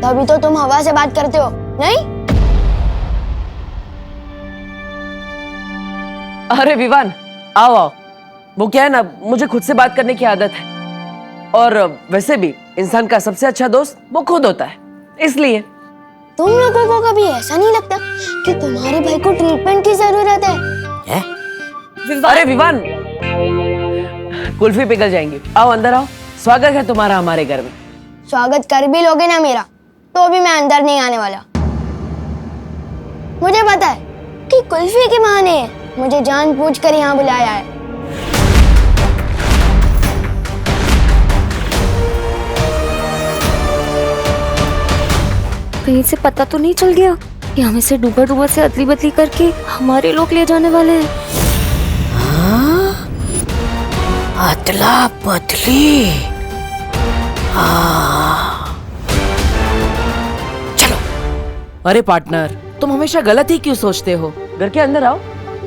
तभी तो तुम हवा से बात करते हो, नहीं? अरे विवान, आओ आओ। वो क्या है ना, मुझे खुद से बात करने की आदत है, और वैसे भी इंसान का सबसे अच्छा दोस्त वो खुद होता है, इसलिए। तुम लोगों को कभी ऐसा नहीं लगता कि तुम्हारे भाई को ट्रीटमेंट की जरूरत है? अरे विवान, कुल्फी पिघल जाएंगी, आओ अंदर आओ। स्वागत है तुम्हारा हमारे घर में। स्वागत कर भी लोगे ना मेरा, तो भी मैं अंदर नहीं आने वाला। मुझे पता है कि कुल्फी के बहाने मुझे जानबूझकर यहाँ बुलाया है। कहीं से पता तो नहीं चल गया कि हमें से डूबा डूबा से अदली बदली करके हमारे लोग ले जाने वाले हैं? अदला बदली। चलो। अरे पार्टनर, तुम हमेशा गलत ही क्यों सोचते हो? घर के अंदर आओ,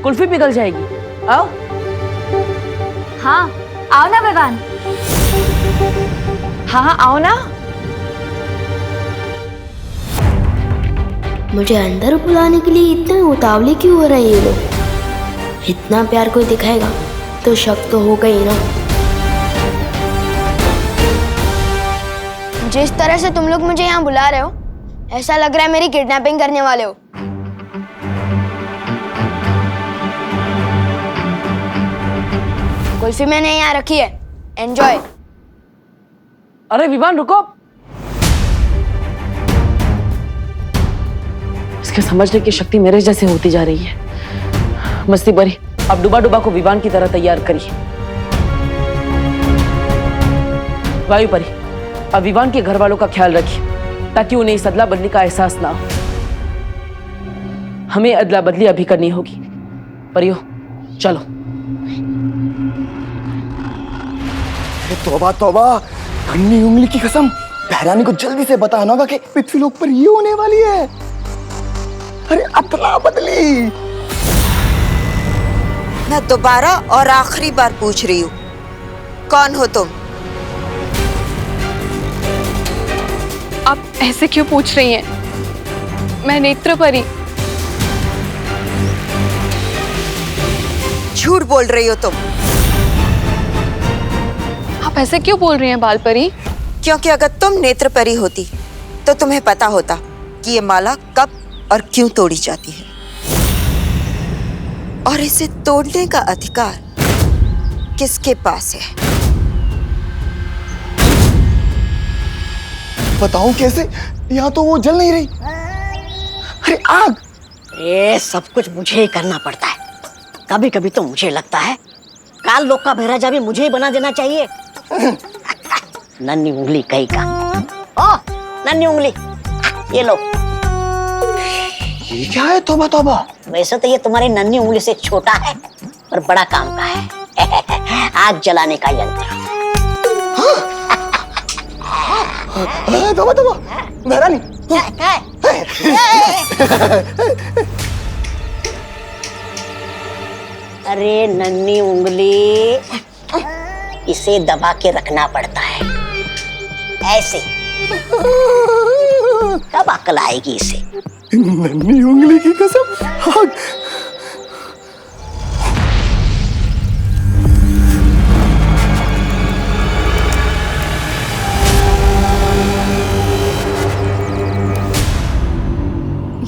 कुल्फी पिघल जाएगी, आओ। हाँ, आओ ना विवान। हाँ आओ ना। मुझे अंदर बुलाने के लिए इतने उतावले क्यों हो रहे हैं ये लोग? इतना प्यार कोई दिखाएगा तो शक तो होगा ही ना। जिस तरह से तुम लोग मुझे यहाँ बुला रहे हो, ऐसा लग रहा है मेरी किडनैपिंग करने वाले हो। कुल्फी मैंने यहाँ रखी है, एंजॉय। अरे विवान रुको, इसके समझने की शक्ति मेरे जैसे होती जा रही है। मस्ती भरी, अब डुबा डुबा को विवान की तरह तैयार करिए। वायु परी, अब विवान के घर वालों का ख्याल रखिए ताकि उन्हें इस अदला बदली का एहसास ना हो। हमें अदला बदली अभी करनी होगी। परियो चलो। तौबा तौबा, नन्ही उंगली की कसम, बहरानी को जल्दी से बताना होगा कि पृथ्वी लोक पर ये होने वाली है। अरे अदला बदली। मैं दोबारा और आखिरी बार पूछ रही हूँ, कौन हो तुम? आप ऐसे क्यों पूछ रही हैं? मैं नेत्र परी। झूठ बोल रही हो तुम। आप ऐसे क्यों बोल रही हैं बाल परी? क्योंकि अगर तुम नेत्र परी होती तो तुम्हें पता होता कि ये माला कब और क्यों तोड़ी जाती है, और इसे तोड़ने का अधिकार किसके पास है। बताऊं कैसे? यहाँ तो वो जल नहीं रही। अरे आग! ये सब कुछ मुझे ही करना पड़ता है। कभी कभी तो मुझे लगता है काल लोक का भेराजा भी मुझे ही बना देना चाहिए। नन्ही उंगली कहीं का। ओ नन्ही उंगली, ये लो। ये क्या है? तौबा तौबा। वैसे तो ये तुम्हारी नन्ही उंगली से छोटा है और बड़ा काम का है। आग जलाने का यंत्र। तौबा तौबा, बहरानी। अरे नन्ही उंगली, इसे दबा के रखना पड़ता है ऐसे, तब अकल आएगी इसे। नन्ही उंगली की कसम, आग।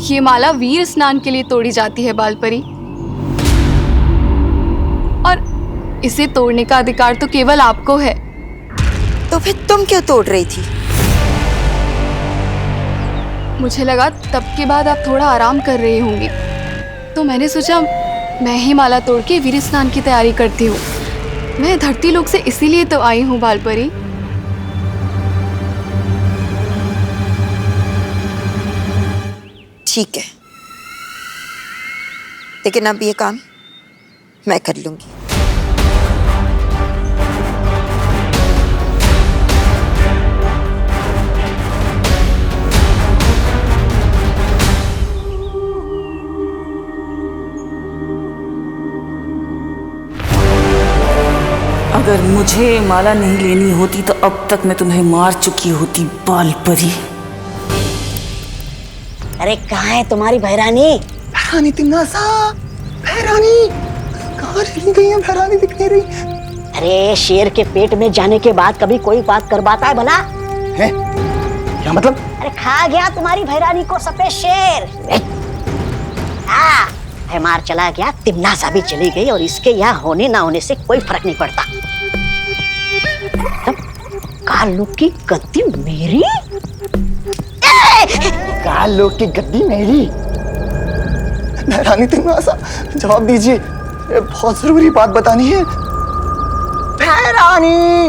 ये माला वीर स्नान के लिए तोड़ी जाती है बाल परी, और इसे तोड़ने का अधिकार तो केवल आपको है। तो फिर तुम क्यों तोड़ रही थी? मुझे लगा तब के बाद आप थोड़ा आराम कर रही होंगी, तो मैंने सोचा मैं ही माला तोड़ के वीर स्नान की तैयारी करती हूँ। मैं धरती लोक से इसीलिए तो आई हूँ बाल परी। ठीक है, लेकिन अब ये काम मैं कर लूंगी। अगर मुझे माला नहीं लेनी होती तो अब तक मैं तुम्हें मार चुकी होती बाल परी। अरे कहाँ है तुम्हारी भैरानी? भैरानी तिन्नासा, भैरानी कहाँ चली गई है? भैरानी दिख नहीं रही अरे शेर के पेट में जाने के बाद कभी कोई बात कर पाता है भला? है? क्या मतलब? अरे खा गया तुम्हारी भैरानी को सफेद शेर। हाँ, मार चला गया, तिम्नासा भी चली गई और इसके यहाँ होने ना होने से कोई फर्क नहीं पड़ता। तब कालू की गद्दी मेरी? कालू की गद्दी मेरी? भैरानी तिन्नासा जवाब दीजिए, ये बहुत जरूरी बात बतानी है। भैरानी!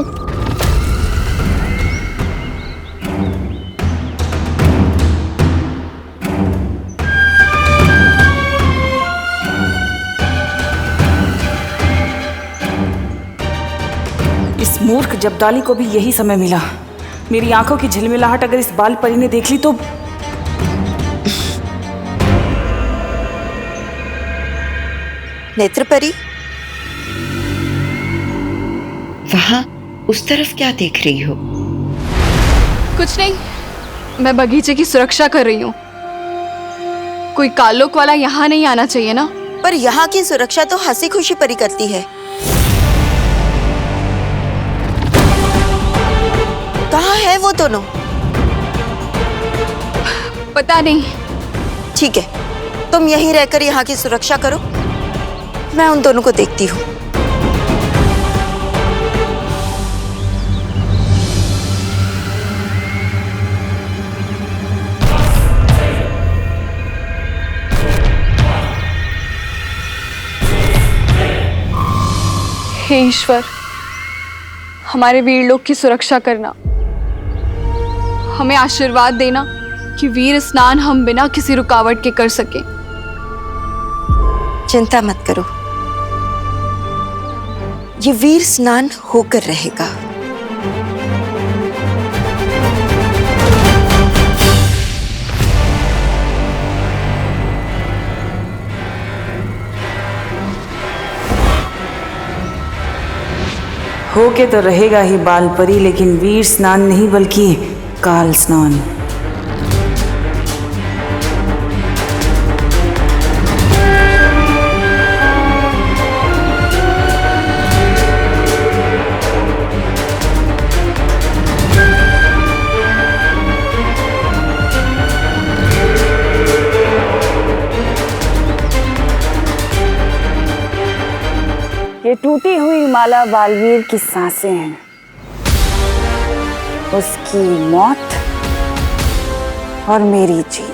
इस मूर्ख जब्दाली को भी यही समय मिला। मेरी आंखों की झिलमिलाहट अगर इस बाल परी ने देख ली तो। नेत्रपरी, वहां उस तरफ क्या देख रही हो? कुछ नहीं, मैं बगीचे की सुरक्षा कर रही हूँ। कोई कालोक वाला यहाँ नहीं आना चाहिए ना। पर यहाँ की सुरक्षा तो हंसी खुशी परी करती है। कहाँ है वो दोनों? पता नहीं। ठीक है, तुम यहीं रहकर यहाँ की सुरक्षा करो, मैं उन दोनों को देखती हूँ। हे ईश्वर, हमारे वीर लोग की सुरक्षा करना, हमें आशीर्वाद देना कि वीर स्नान हम बिना किसी रुकावट के कर सके। चिंता मत करो, ये वीर स्नान होकर रहेगा। होके तो रहेगा ही बाल परी, लेकिन वीर स्नान नहीं बल्कि काल स्नान। ये टूटी हुई माला बालवीर की सांसें हैं, उसकी मौत और मेरी जीत।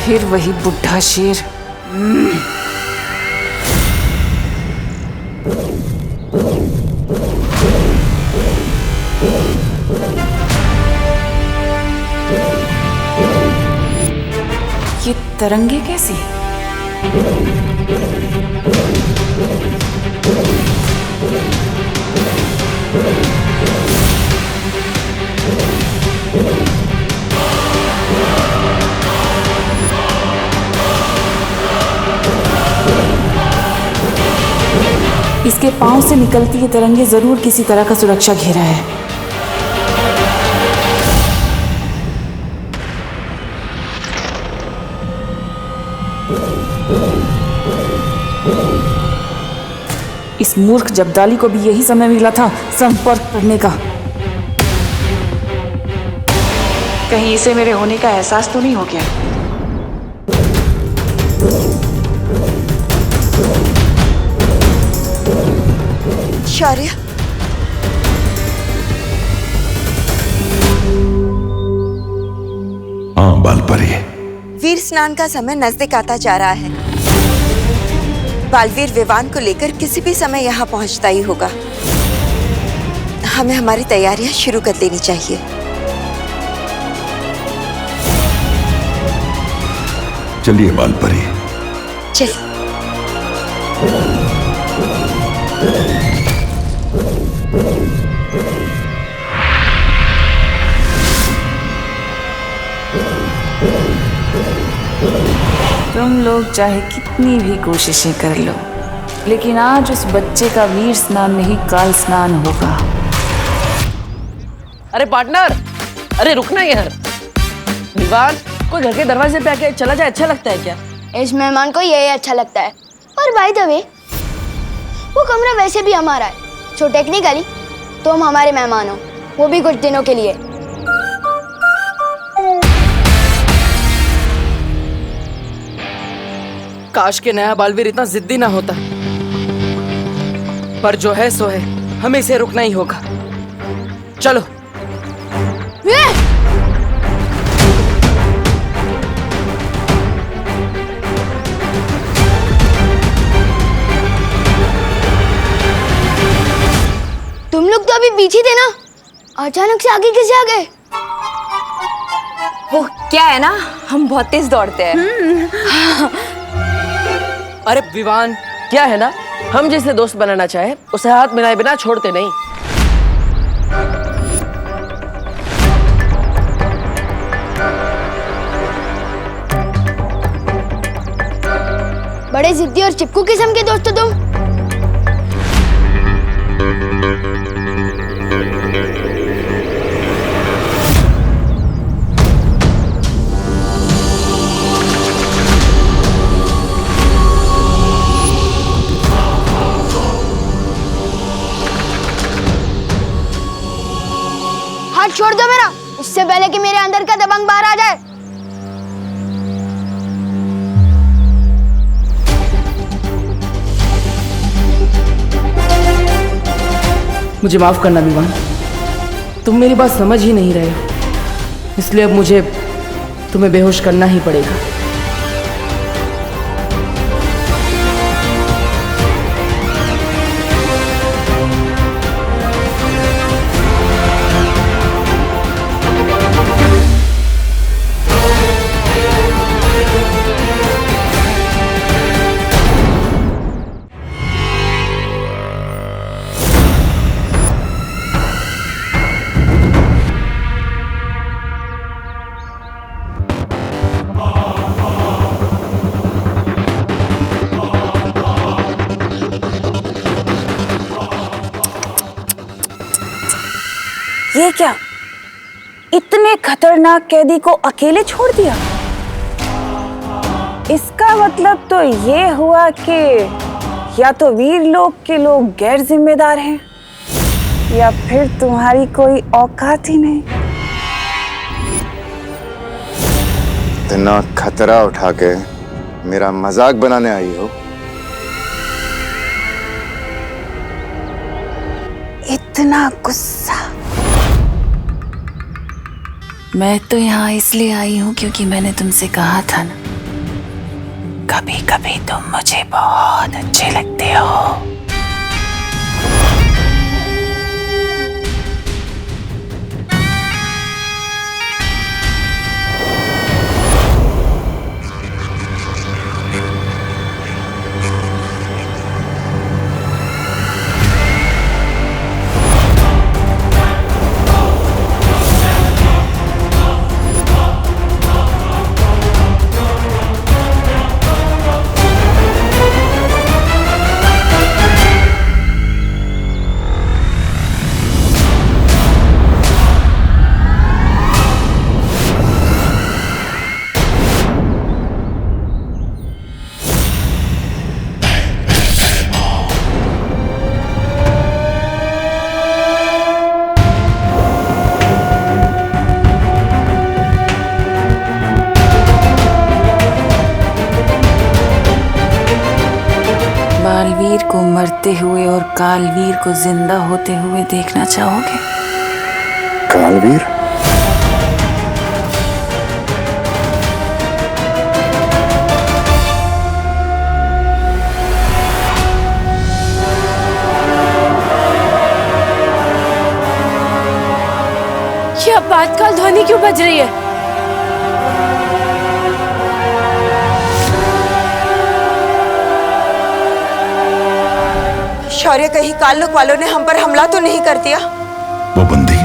फिर वही बुढ़ा शेर। ये तरंगे कैसी? इसके पांव से निकलती ये तरंगे जरूर किसी तरह का सुरक्षा घेरा है। इस मूर्ख जब्दाली को भी यही समय मिला था संपर्क करने का। कहीं इसे मेरे होने का एहसास तो नहीं हो गया? शौर्य, हाँ बालपरी, वीर स्नान का समय नजदीक आता जा रहा है। बालवीर विवान को लेकर किसी भी समय यहाँ पहुंचता ही होगा। हमें हमारी तैयारियां शुरू कर लेनी चाहिए। चलिए बालपरी। चलिए। तुम लोग चाहे कितनी भी कोशिशें कर लो, लेकिन आज उस बच्चे का वीर स्नान नहीं काल स्नान होगा। अरे पार्टनर, अरे रुकना यार। विवान, कोई घर के दरवाजे पे आके चला जाए अच्छा लगता है क्या? इस मेहमान को यही अच्छा लगता है। और बाय द वे, वो कमरा वैसे भी हमारा है, सो टेक्निकली तुम हमारे मेहमान हो, वो भी कुछ दिनों के लिए। काश के नया बालवीर इतना जिद्दी ना होता, पर जो है सो है, हमें इसे रुकना ही होगा। चलो। तुम लोग तो अभी पीछे थे ना, अचानक से आगे कैसे आ गए? वो क्या है ना, हम बहुत तेज दौड़ते हैं। अरे विवान, क्या है ना, हम जिसे दोस्त बनाना चाहे उसे हाथ मिलाए बिना छोड़ते नहीं। बड़े जिद्दी और चिपकू किस्म के दोस्त हो तुम। हाथ छोड़ दो मेरा, इससे पहले कि मेरे अंदर का दबंग बाहर आ जाए। मुझे माफ करना विवान, तुम मेरी बात समझ ही नहीं रहे हो, इसलिए अब मुझे तुम्हें बेहोश करना ही पड़ेगा। ये क्या, इतने खतरनाक कैदी को अकेले छोड़ दिया? इसका मतलब तो ये हुआ कि या तो वीर लोग के लोग गैर जिम्मेदार हैं, या फिर तुम्हारी कोई औकात ही नहीं। इतना खतरा उठा के मेरा मजाक बनाने आई हो? इतना गुस्सा? मैं तो यहाँ इसलिए आई हूँ क्योंकि मैंने तुमसे कहा था ना, कभी कभी तुम मुझे बहुत अच्छे लगते हो। बालवीर को मरते हुए और कालवीर को जिंदा होते हुए देखना चाहोगे? कालवीर? नन्ही क्यों बज रही है? शौर्य, कहीं काल्लुक वालों ने हम पर हमला तो नहीं कर दिया? वो बंदी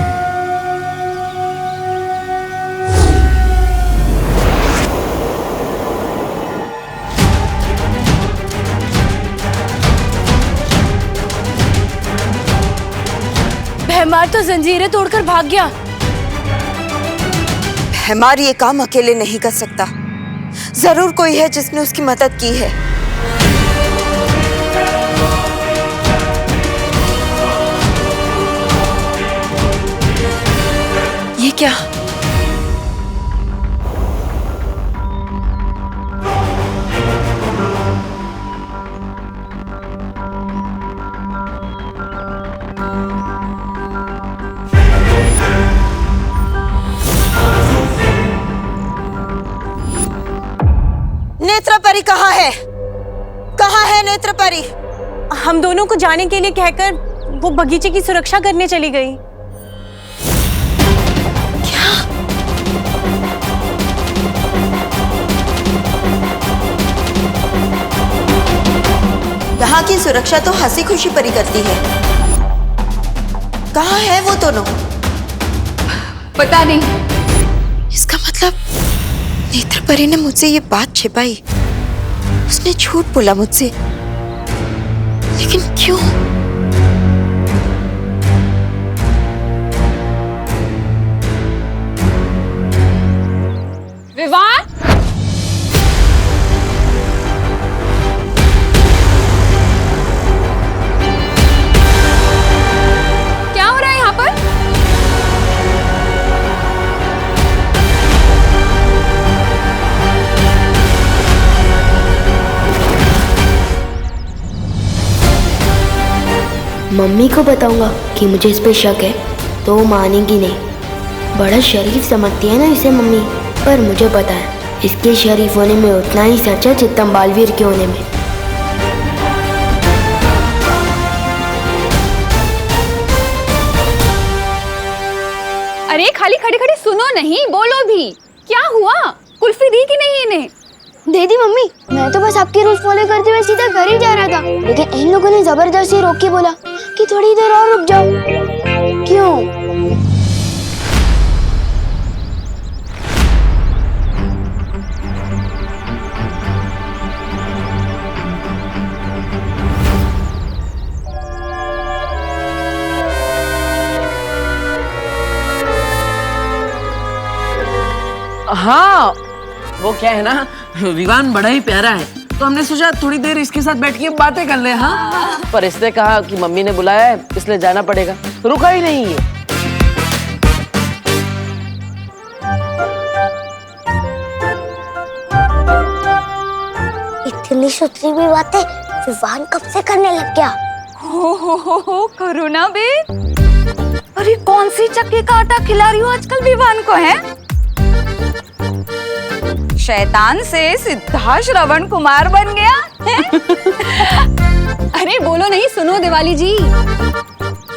भैमार तो जंजीरें तोड़कर भाग गया। हमारी ये काम अकेले नहीं कर सकता। जरूर कोई है जिसने उसकी मदद की है। ये क्या? नेत्रपरी कहाँ है? कहाँ है नेत्रपरी? हम दोनों को जाने के लिए कहकर वो बगीचे की सुरक्षा करने चली गई। यहाँ की सुरक्षा तो हंसी खुशी परी करती है। कहाँ है वो दोनों? पता नहीं। इसका मतलब नेत्रपरी ने मुझसे ये बात छिपाई। उसने झूठ बोला मुझसे, लेकिन क्यों? विवान, क्या हो रहा है यहाँ पर? मम्मी को बताऊंगा कि मुझे इस पे शक है तो वो मानेगी नहीं। बड़ा शरीफ समझती है ना इसे मम्मी, पर मुझे पता है इसके शरीफ होने में उतना ही सच है जितना बालवीर के होने में। अरे खाली खड़ी खड़ी सुनो नहीं, बोलो भी। क्या हुआ? कुल्फी दी कि नहीं इन्हें? दे दी मम्मी। मैं तो बस आपके रूल्स फॉलो करते हुए सीधा घर ही जा रहा था, लेकिन इन लोगों ने जबरदस्ती रोक के बोला कि थोड़ी देर और रुक जाओ। क्यों? हाँ, वो क्या है ना, विवान बड़ा ही प्यारा है, तो हमने सोचा थोड़ी देर इसके साथ बैठ के बातें कर ले। हाँ, पर इसने कहा कि मम्मी ने बुलाया है इसलिए जाना पड़ेगा, रुका ही नहीं है। इतनी सुथरी भी बातें विवान कब से करने लग गया? हो करो ना बे। अरे कौन सी चक्की का आटा खिला रही हो आजकल विवान को? है शैतान से सीधा श्रवण कुमार बन गया है? अरे बोलो नहीं, सुनो दिवाली जी।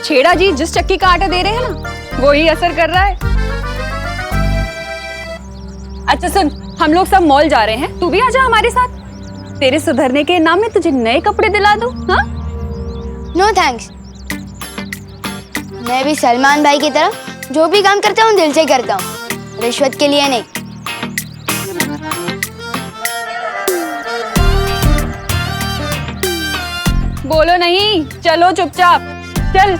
छेड़ा जी जिस चक्की का आटा दे रहे हैं ना, वो ही असर कर रहा है। अच्छा सुन, हम लोग सब मॉल जा रहे हैं, तू भी आजा हमारे साथ। तेरे सुधरने के नाम में तुझे नए कपड़े दिला दूं। हाँ? No thanks. मैं भी सलमान भाई की तरह जो भी काम करता हूँ दिल से करता हूँ, रिश्वत के लिए नहीं। बोलो नहीं, चलो चुपचाप चल।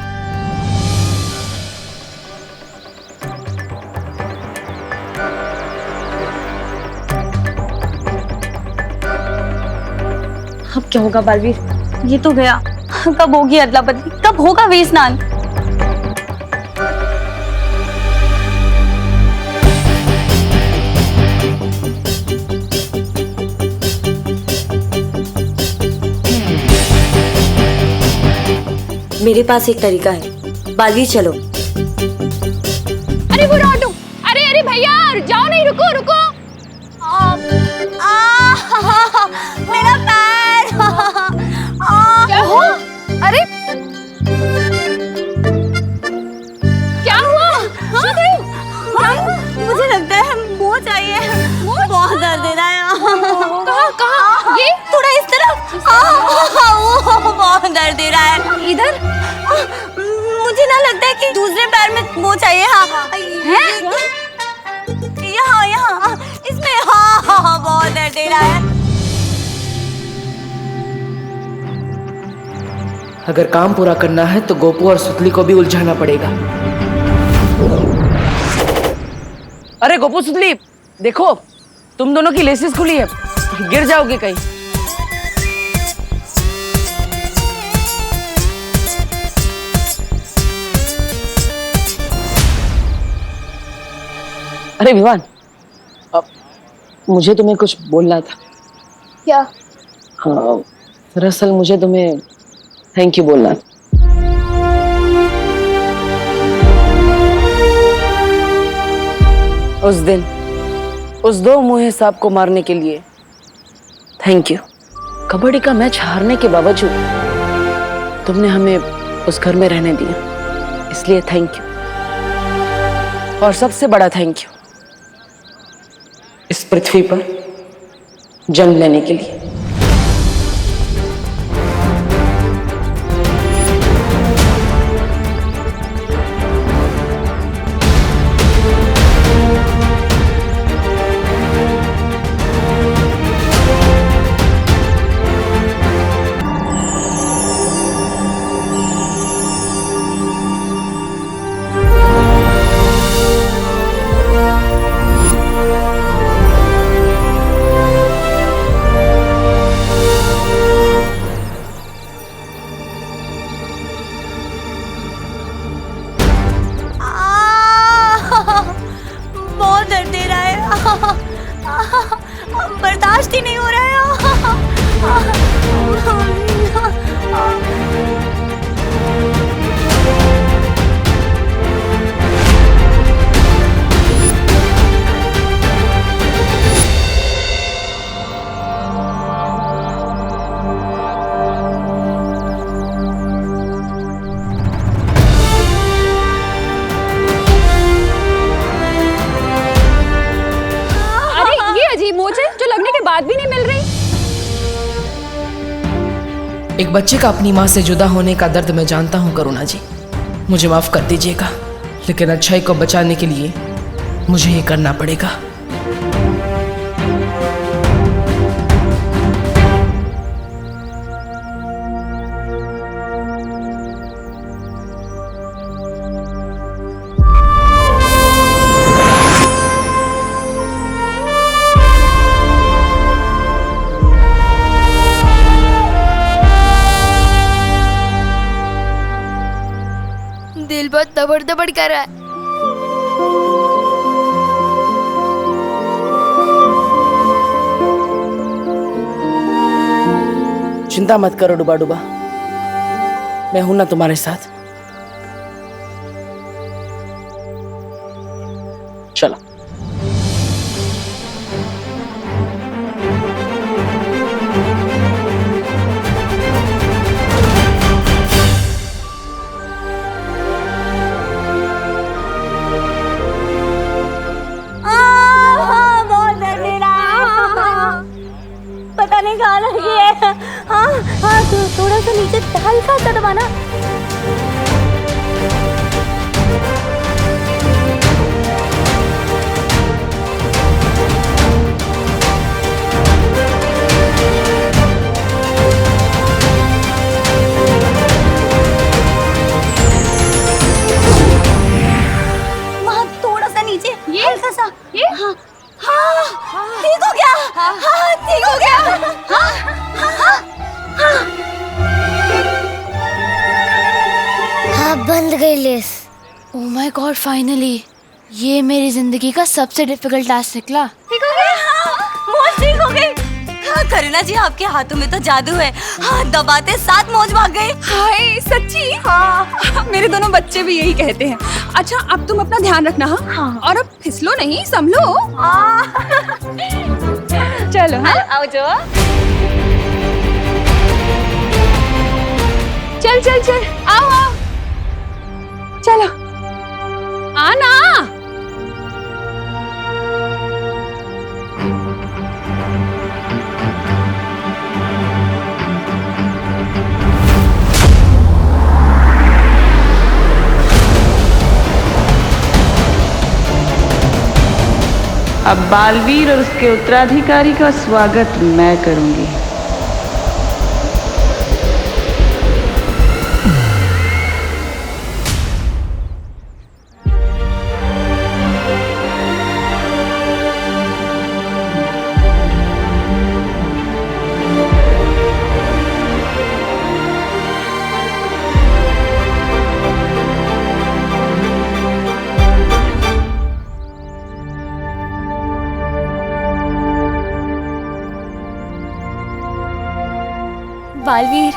अब क्या होगा बालवीर? ये तो गया। कब होगी अदला बदली? कब होगा वे स्नान? मेरे पास एक तरीका है, बालवीर चलो। अरे वो ऑटो, अरे अरे भैया जाओ नहीं, रुको रुको। मेरा पैर। क्या हुआ? अरे क्या हुआ? हाँ? दर्द दे रहा है। इधर मुझे ना लगता है कि दूसरे पैर में वो चाहिए। हाँ यहाँ यहाँ इसमें। हाँ हाँ हाँ बहुत दर्द दे रहा है। अगर काम पूरा करना है तो गोपू और सुतली को भी उलझाना पड़ेगा। अरे गोपू सुतली देखो, तुम दोनों की लेसेस खुली है, गिर जाओगे कहीं। अरे विवान, अब मुझे तुम्हें कुछ बोलना था। क्या? हाँ, दरअसल मुझे तुम्हें थैंक यू बोलना था। उस दिन उस दो मुँहे सांप को मारने के लिए थैंक यू। कबड्डी का मैच हारने के बावजूद तुमने हमें उस घर में रहने दिया, इसलिए थैंक यू। और सबसे बड़ा थैंक यू इस पृथ्वी पर जन्म लेने के लिए। बर्दाश्त ही नहीं हो रहा है। भी नहीं मिल रही। एक बच्चे का अपनी माँ से जुदा होने का दर्द मैं जानता हूँ करुणा जी, मुझे माफ कर दीजिएगा, लेकिन अच्छाई को बचाने के लिए मुझे ये करना पड़ेगा। दिल बहुत दबड़ दबड़ कर रहा है। चिंता मत करो डुबा डुबा, मैं हूं ना तुम्हारे साथ। चलो पता नहीं कहाँ लगी है। हाँ हाँ तो थोड़ा सा नीचे हल्का सा दबाना। वहाँ थोड़ा सा नीचे, ये हल्का सा, ये हाँ हाँ ठीक हो गया। हाँ ठीक हो गया। हाँ हाँ बंद गई less. Oh my God, finally ये मेरी जिंदगी का सबसे डिफिकल्ट टास्क निकला। ठीक हो गया। हाँ मौज ठीक हो गई। हाँ करुणा जी, आपके हाथों में तो जादू है। हाँ दबाते साथ मौज भाग गई। हाय सच्ची? हाँ मेरे दोनों बच्चे भी यही कहते हैं। अच्छा अब तुम अपना ध्यान रखना। हाँ और अब फिसलो नहीं, संभलो। चलो हाँ आओ जो। चल चल चल आओ आओ चलो आना। अब बालवीर और उसके उत्तराधिकारी का स्वागत मैं करूंगी। बालवीर,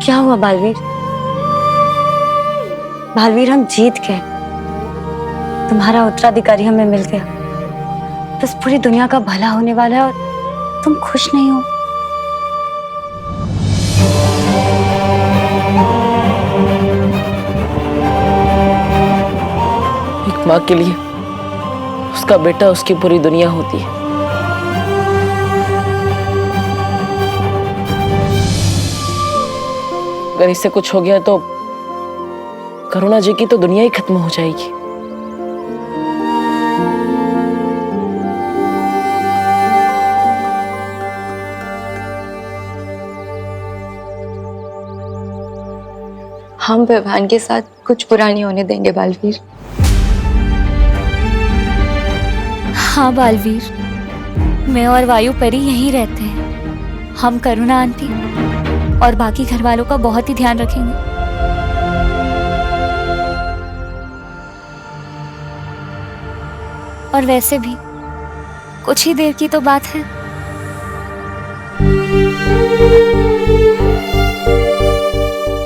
क्या हुआ बालवीर? बालवीर, हम जीत गए। तुम्हारा उत्तराधिकारी हमें मिल गया। बस पूरी दुनिया का भला होने वाला है और तुम खुश नहीं हो। एक माँ के लिए उसका बेटा उसकी पूरी दुनिया होती है। अगर इससे कुछ हो गया तो करुणा जी की तो दुनिया ही खत्म हो जाएगी। हम विवान के साथ कुछ बुरा नहीं होने देंगे बालवीर। हाँ बालवीर, मैं और वायु परी यहीं रहते हैं। हम करुणा आंटी और बाकी घर वालों का बहुत ही ध्यान रखेंगे। और वैसे भी कुछ ही देर की तो बात है।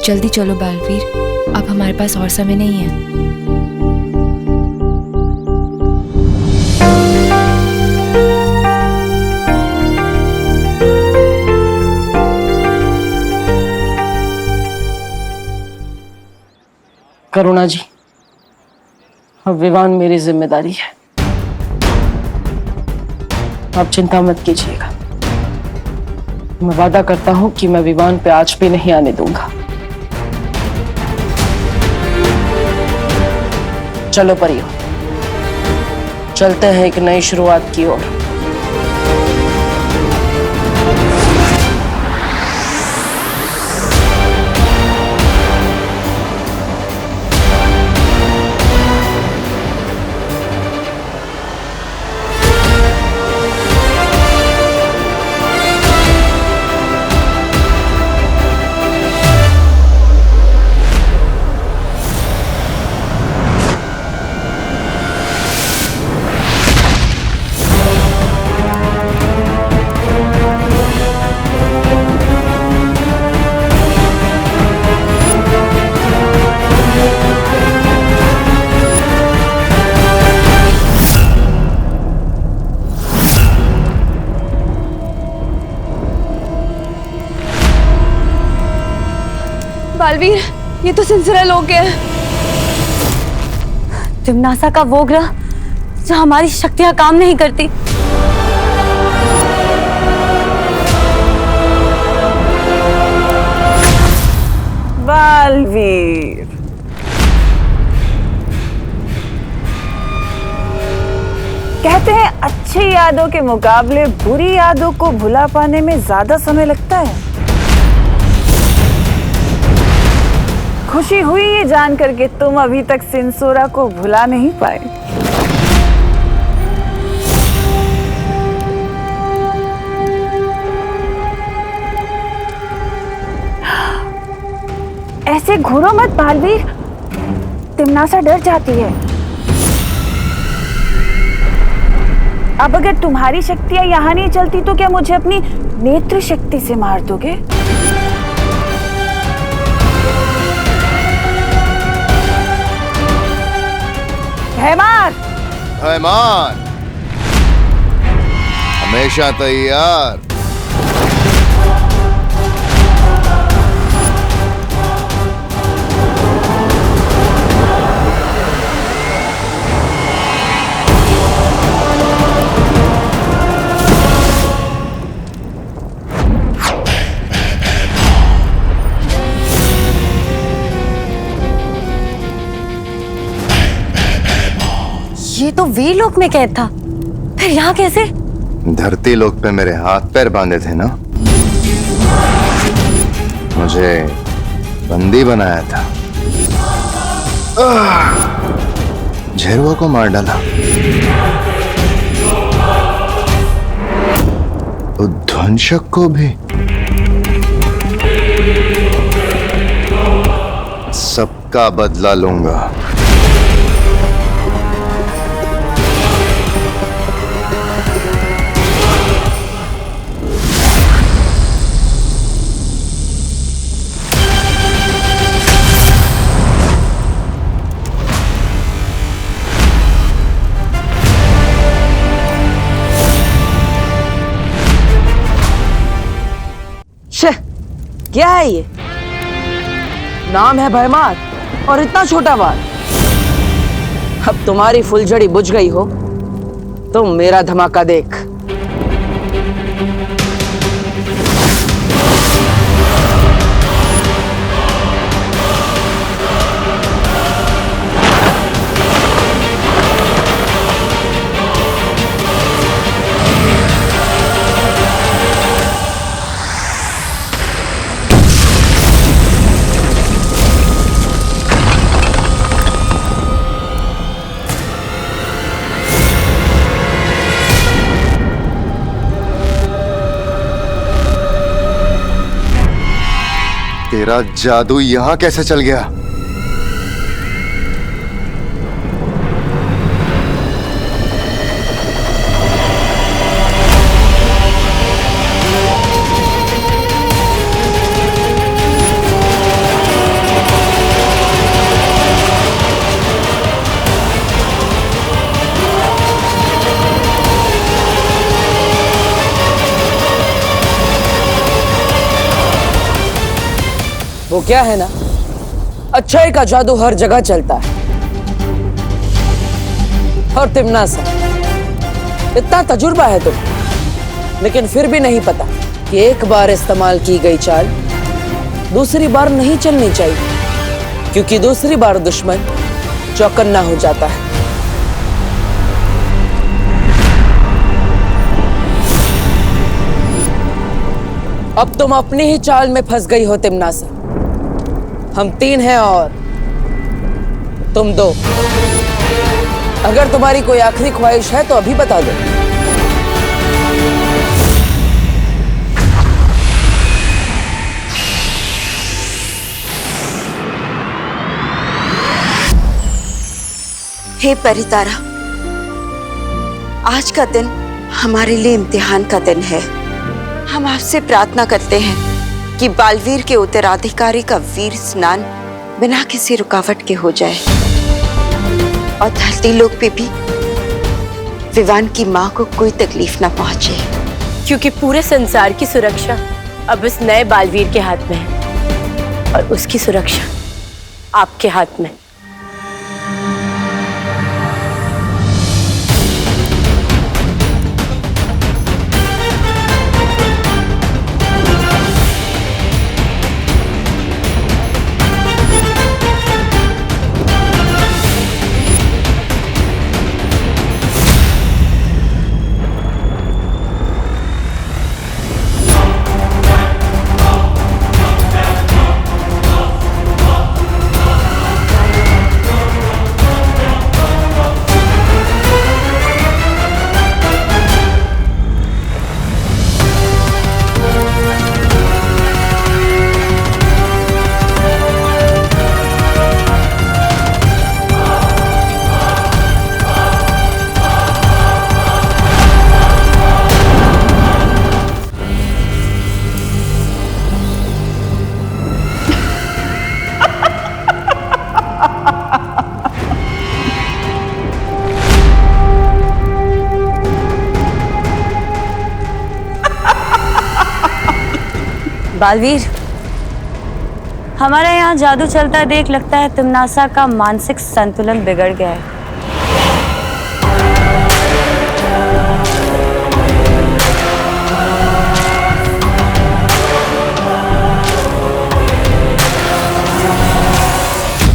जल्दी चलो बालवीर, अब हमारे पास और समय नहीं है। करुणा जी, अब विवान मेरी जिम्मेदारी है। आप चिंता मत कीजिएगा। मैं वादा करता हूं कि मैं विवान पे आज भी नहीं आने दूंगा। चलो परियो, चलते हैं एक नई शुरुआत की ओर। बालवीर, ये तो सिलसिला लोग गया। तिमनासा का वो ग्रह जो हमारी शक्तियां काम नहीं करती। बालवीर, कहते हैं अच्छी यादों के मुकाबले बुरी यादों को भुला पाने में ज्यादा समय लगता है। खुशी हुई ये जानकर के तुम अभी तक सिंसोरा को भुला नहीं पाए। ऐसे घूरो मत बालवीर, तिमनासा डर जाती है। अब अगर तुम्हारी शक्तियां यहाँ नहीं चलती तो क्या मुझे अपनी नेत्र शक्ति से मार दोगे? हैमान! हैमान! हमेशा तैयार। ये तो वीर लोक में कैद था, फिर यहाँ कैसे? धरती लोक पे मेरे हाथ पैर बांधे थे ना, मुझे बंदी बनाया था, झेरुआ को मार डाला, उद्वंशक को भी, सबका बदला लूंगा। क्या है ये? नाम है भयमार और इतना छोटा वार। अब तुम्हारी फुलझड़ी बुझ गई हो, तुम मेरा धमाका देख। तेरा जादू यहां कैसे चल गया? वो क्या है ना, अच्छाई का जादू हर जगह चलता है। और तिमनासा, इतना तजुर्बा है तुम, लेकिन फिर भी नहीं पता कि एक बार इस्तेमाल की गई चाल दूसरी बार नहीं चलनी चाहिए, क्योंकि दूसरी बार दुश्मन चौकन्ना हो जाता है। अब तुम अपनी ही चाल में फंस गई हो तिमनासा। हम 3 हैं और तुम 2। अगर तुम्हारी कोई आखिरी ख्वाहिश है तो अभी बता दो। हे परितारा, आज का दिन हमारे लिए इम्तिहान का दिन है। हम आपसे प्रार्थना करते हैं कि बालवीर के उत्तराधिकारी का वीर स्नान बिना किसी रुकावट के हो जाए और धरती लोक पे भी विवान की माँ को कोई तकलीफ ना पहुंचे, क्योंकि पूरे संसार की सुरक्षा अब इस नए बालवीर के हाथ में है और उसकी सुरक्षा आपके हाथ में। बालवीर, हमारे यहाँ जादू चलता देख लगता है तिमनासा का मानसिक संतुलन बिगड़ गया है।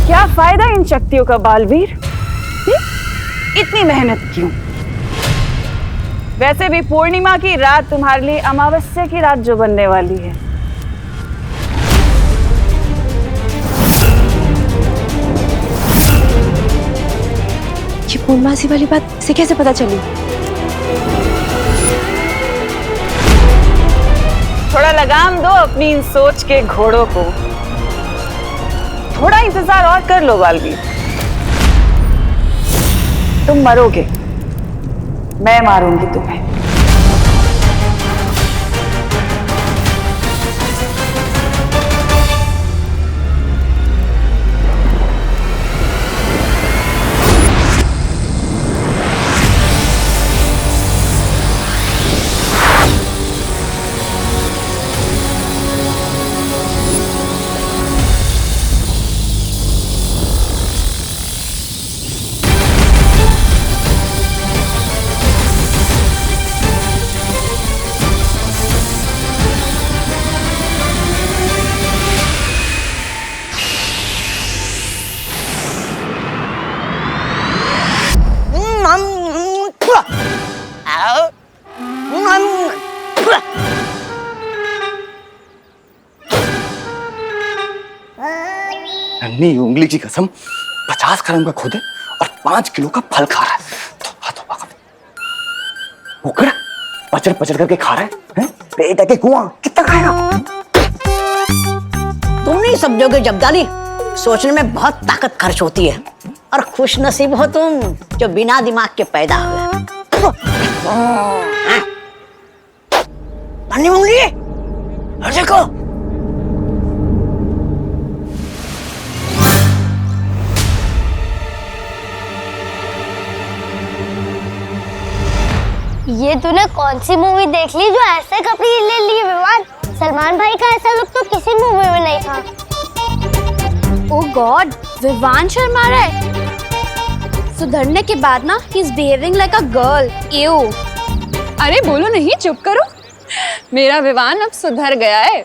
क्या फायदा इन शक्तियों का बालवीर? इतनी मेहनत क्यों? वैसे भी पूर्णिमा की रात तुम्हारे लिए अमावस्या की रात जो बनने वाली है। ये पूर्णमासी वाली बात इसे कैसे पता चली? थोड़ा लगाम दो अपनी इन सोच के घोड़ों को। थोड़ा इंतजार और कर लो बालवीर। तुम मरोगे, मैं मारूंगी तुम्हें। नन्ही उंगली की कसम, 50 ग्राम का खुद है और 5 किलो का फल खा रहा है। उकड़ा पचर पचर करके खा रहा है? पेट है के कुआं, कितना खाएगा? तुम नहीं समझोगे जब्दाली, सोचने में बहुत ताकत खर्च होती है और खुश नसीब हो तुम जो बिना दिमाग के पैदा हुए। नन्ही उंगली, देखो ये तूने कौन सी मूवी देख ली जो ऐसे कपड़े ले लिए विवान? सलमान भाई का ऐसा लुक तो किसी मूवी में नहीं था। ओह गॉड, विवान शर्मा रहा है। सुधरने के बाद ना he is behaving like a girl. You. अरे बोलो नहीं, चुप करो। मेरा विवान अब सुधर गया है।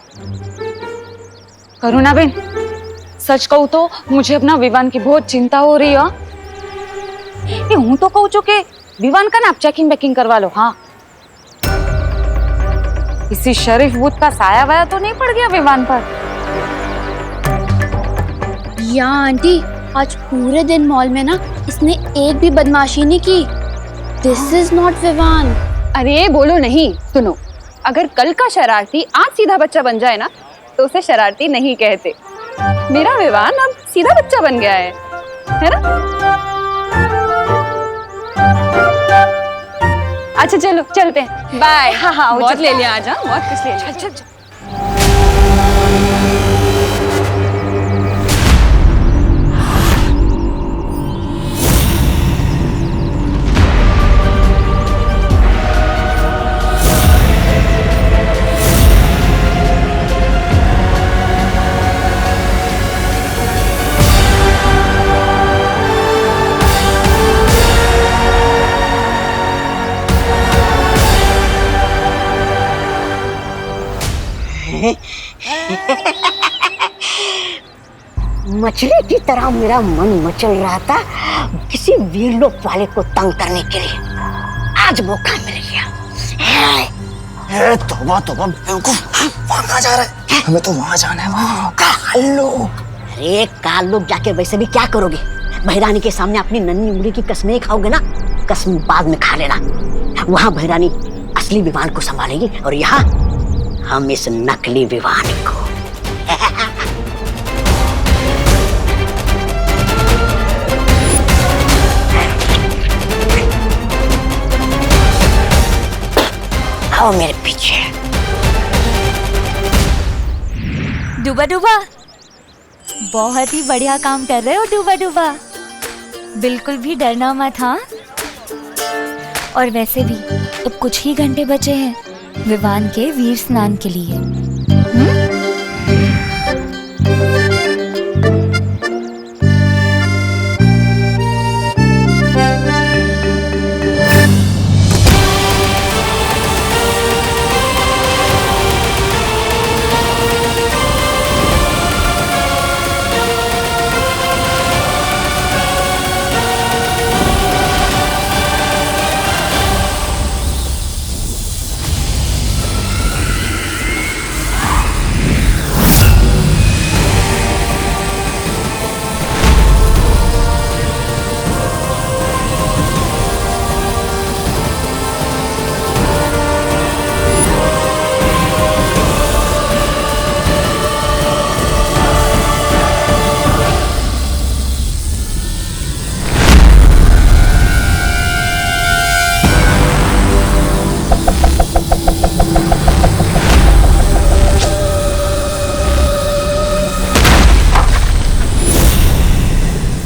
करुणा बेन, सच कहूँ तो मुझे अपना विवान की बहुत चिंता हो रही है। ये हूँ तो कहूँ चुके विवान का ना आप चेकिंग बेकिंग करवा लो। हाँ, किसी शरीफ बूथ का साया वाया तो नहीं पड़ गया विवान पर? या आंटी, आज पूरे दिन मॉल में ना इसने एक भी बदमाशी नहीं की। This is not Vivaan. अरे बोलो नहीं, सुनो, अगर कल का शरारती आज सीधा बच्चा बन जाए ना तो उसे शरारती नहीं कहते। मेरा विवान अब सीधा बच्चा बन गया है ना? अच्छा चलो चलते हैं, बाय। हाँ हाँ, बहुत ले लिया आज, बहुत कुछ ले लिया। चल चल। मछली की तरह मेरा मन मचल रहा था किसी वीरलोक वाले को तंग करने के लिए। आज मौका मिल गया। तौबा तौबा बेवकूफ, वहाँ कहाँ जा रहा है? हमें तो वहाँ जाना है, वहाँ काल्लू। अरे काल्लू जाके वैसे भी क्या करोगे? भैरानी के सामने अपनी नन्ही उंगली की कसमें खाओगे ना, कसम बाद में खा लेना। वहाँ भैरानी असली विवान को संभालेगी और यहाँ हम इस नकली विवान को। आओ मेरे पीछे। डूबा डूबा, बहुत ही बढ़िया काम कर रहे हो डूबा डूबा। बिल्कुल भी डरना मत। हाँ, और वैसे भी अब कुछ ही घंटे बचे हैं विवान के वीर स्नान के लिए।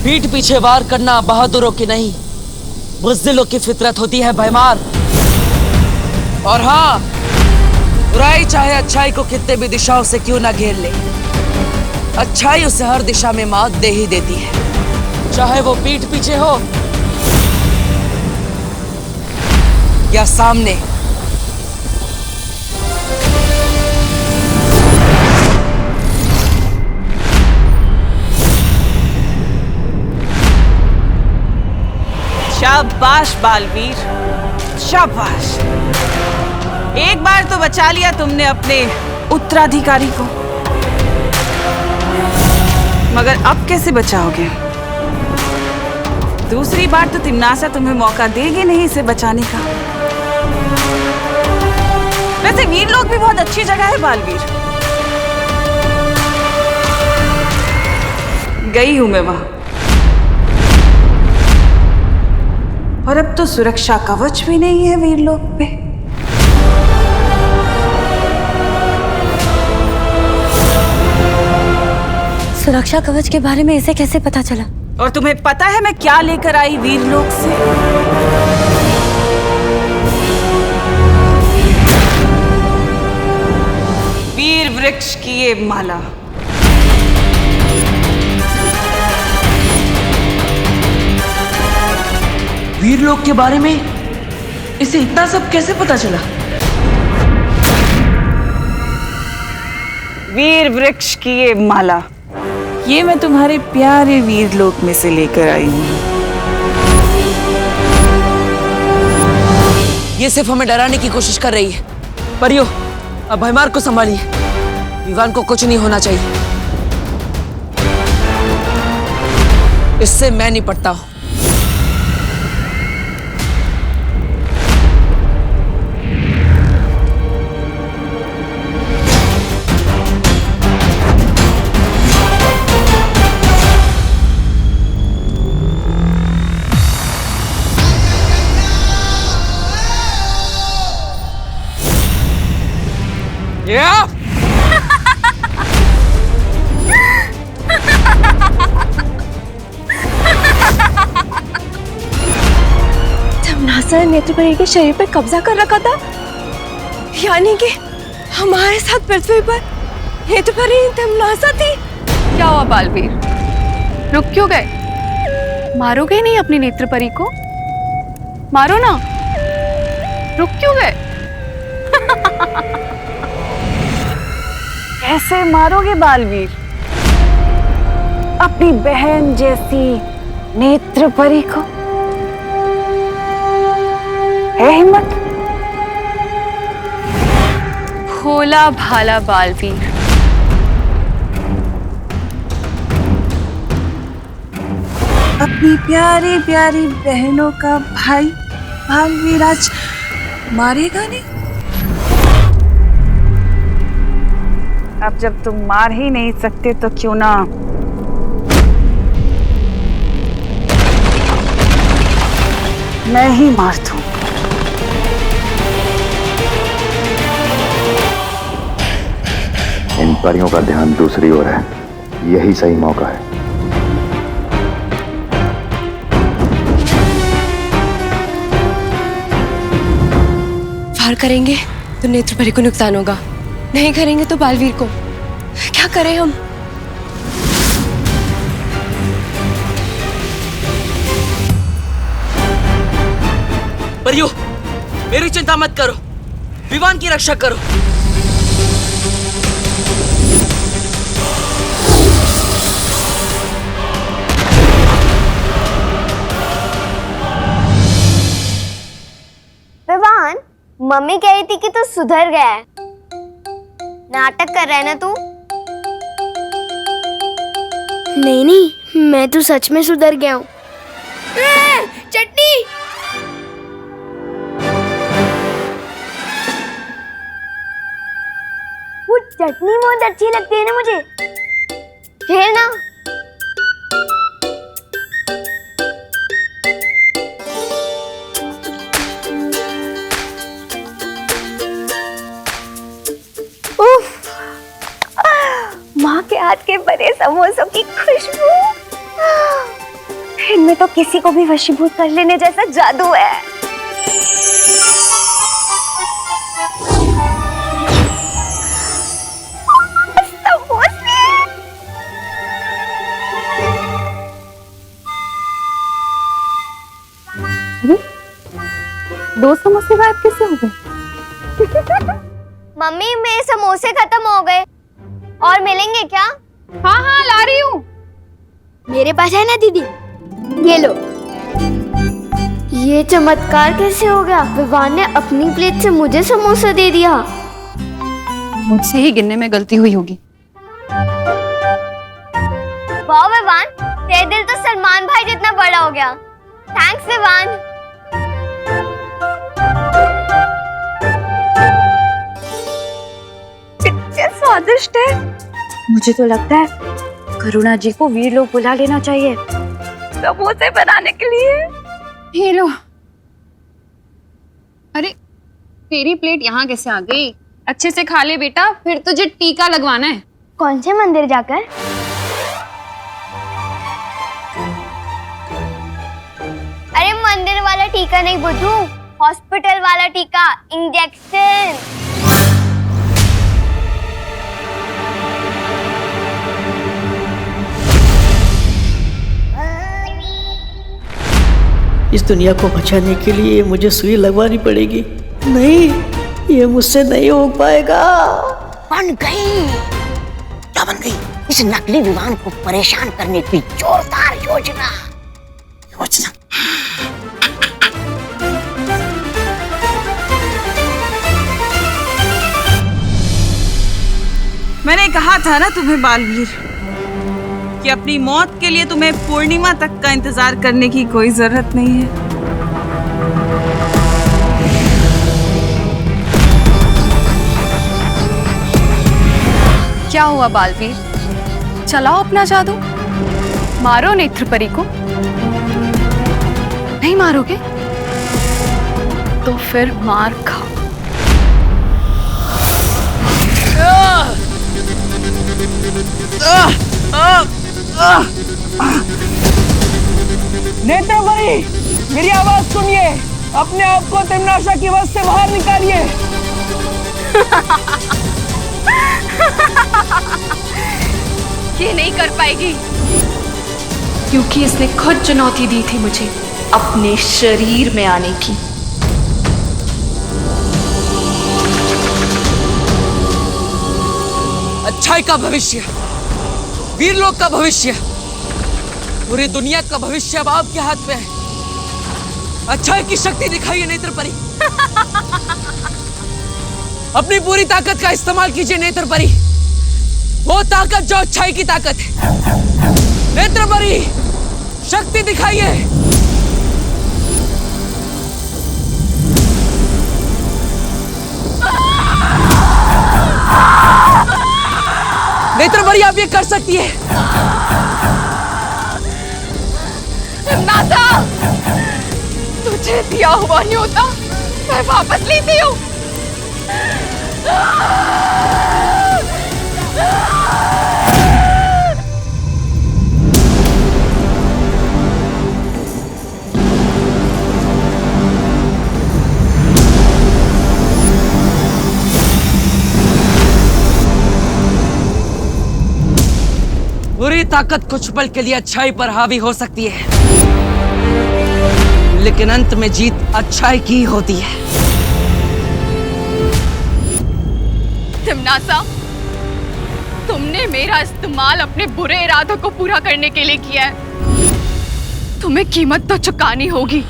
पीठ पीछे वार करना बहादुरों की नहीं, बुज़दिलों की फितरत होती है भैमार। और हाँ, बुराई चाहे अच्छाई को कितने भी दिशाओं से क्यों ना घेर ले, अच्छाई उसे हर दिशा में मात दे ही देती है, चाहे वो पीठ पीछे हो या सामने। शाबाश बालवीर, शाबाश। एक बार तो बचा लिया तुमने अपने उत्तराधिकारी को, मगर अब कैसे बचाओगे? दूसरी बार तो तिम्नासा तुम्हें मौका देगी नहीं इसे बचाने का। वैसे वीर लोग भी बहुत अच्छी जगह है बालवीर, गई हूं मैं वहां, और अब तो सुरक्षा कवच भी नहीं है वीर लोग पे। सुरक्षा कवच के बारे में इसे कैसे पता चला? और तुम्हें पता है मैं क्या लेकर आई वीर लोग से? वीर वृक्ष की ये माला। वीर लोग के बारे में इसे इतना सब कैसे पता चला? वीर वृक्ष की ये माला, ये मैं तुम्हारे प्यारे वीर लोक में से लेकर आई हूँ। ये सिर्फ हमें डराने की कोशिश कर रही है। परियो, अब भैमार को संभालिए, विवान को कुछ नहीं होना चाहिए। इससे मैं निपटता हूं। तिम्नासा ने नेत्रपरी के शरीर पर कब्जा कर रखा था, यानी कि हमारे साथ पृथ्वी पर नेत्रपरी तिम्नासा थी। क्या हुआ बालवीर, रुक क्यों गए? मारोगे नहीं अपनी नेत्रपरी को? मारो ना, रुक क्यों गए? कैसे मारोगे बालवीर अपनी बहन जैसी नेत्रपरी को? है हिम्मत? भोला भाला बालवीर, अपनी प्यारी प्यारी बहनों का भाई बालवीर आज मारेगा नहीं? अब जब तुम मार ही नहीं सकते तो क्यों ना मैं ही मार दूं। इन परियों का ध्यान दूसरी ओर है, यही सही मौका है। वार करेंगे तो नेत्रपरी को नुकसान होगा, नहीं करेंगे तो बालवीर को। क्या करें हम? परियो, मेरी चिंता मत करो, विवान की रक्षा करो। विवान, मम्मी कह रही थी कि तू सुधर गया है। नाटक कर रहा है ना तू? नहीं नहीं, मैं तो सच में सुधर गया हूँ। चटनी! वो चटनी बहुत अच्छी लगती है ना मुझे। खेल ना। माँ के हाथ के बने समोसों की खुशबू। इनमें तो किसी को भी वशीभूत कर लेने जैसा जादू है। दो समोसे गायब कैसे हो गए? मम्मी मेरे समोसे खत्म हो गए और मिलेंगे क्या? हाँ हाँ ला रही हूँ। मेरे पास है ना दीदी, ये लो। ये चमत्कार कैसे हो गया? विवान ने अपनी प्लेट से मुझे समोसा दे दिया। मुझसे ही गिनने में गलती हुई होगी। वाह विवान, तेरा दिल तो सलमान भाई जितना बड़ा हो गया। थैंक्स विवान। कितने स्वादिष्ट है। मुझे तो लगता है करुणा जी को वीर लोग बुला लेना चाहिए समोसे बनाने के लिए। ये लो। अरे तेरी प्लेट यहाँ कैसे आ गई? अच्छे से खा ले बेटा, फिर तुझे टीका लगवाना है। कौन से मंदिर जाकर? अरे मंदिर वाला टीका नहीं बुद्धू, हॉस्पिटल वाला टीका, इंजेक्शन। इस दुनिया को बचाने के लिए मुझे सुई लगवानी पड़ेगी। नहीं, ये मुझसे नहीं हो पाएगा। बन गई, क्या बन गई? इस नकली विमान को परेशान करने की जोरदार योजना। मैंने कहा था ना तुम्हें बालवीर कि अपनी मौत के लिए तुम्हें पूर्णिमा तक का इंतजार करने की कोई जरूरत नहीं है। क्या हुआ बालवीर? चलाओ अपना जादू, मारो नेत्रपरी को। नहीं मारोगे तो फिर मार खाओ। नेत्रपरी, मेरी आवाज सुनिए, अपने आप को तिम्नाशा की वश से बाहर निकालिए। ये नहीं कर पाएगी क्योंकि इसने खुद चुनौती दी थी मुझे अपने शरीर में आने की। अच्छाई का भविष्य, वीरलोक का भविष्य, पूरी दुनिया का भविष्य अब आपके हाथ में है। अच्छाई की शक्ति दिखाइए नेत्रपरी। अपनी पूरी ताकत का इस्तेमाल कीजिए नेत्रपरी, वो ताकत जो अच्छाई की ताकत है। नेत्रपरी, शक्ति दिखाइए। नेत्रपरी, आप ये कर सकती है। नाता, तुझे दिया हुआ नहीं होता, मैं वापस लेती हूँ। पूरी ताकत कुछ पल के लिए अच्छाई पर हावी हो सकती है, लेकिन अंत में जीत अच्छाई की होती है। तिम्नासा, तुमने मेरा इस्तेमाल अपने बुरे इरादों को पूरा करने के लिए किया है। तुम्हें कीमत तो चुकानी होगी।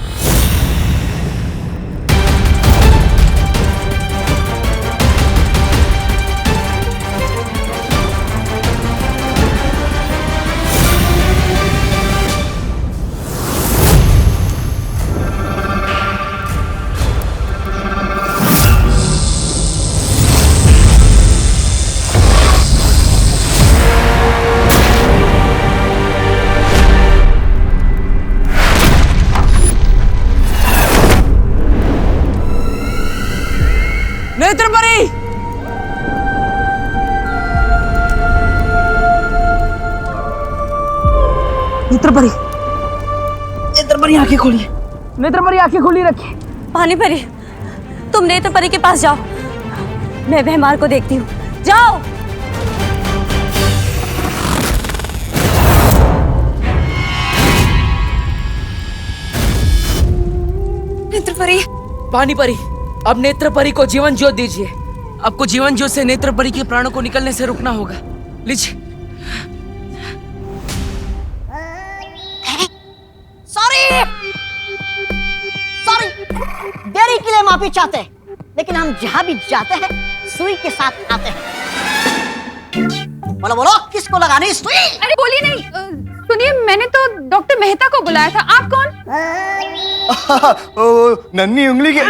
नेत्रपरी, नेत्रपरी, परी आंखें खोलिए, नेत्र परी आंखें खोली रखिए। पानी परी, तुम नेत्र परी के पास जाओ, मैं बहमार को देखती हूँ। जाओ। नेत्र परी, पानी परी, अब नेत्र परी को जीवन ज्योत दीजिए। आपको जीवन ज्योत से नेत्र परी के प्राणों को निकलने से रुकना होगा। लीजिए। सॉरी, देरी के लिए माफी चाहते हैं, लेकिन हम जहाँ भी जाते हैं सुई के साथ आते हैं। बोलो बोलो, किसको लगानी सुई? अरे बोलिए नहीं। सुनिए, मैंने तो डॉक्टर मेहता को बुलाया था। आप कौन? नन्ही उंगली के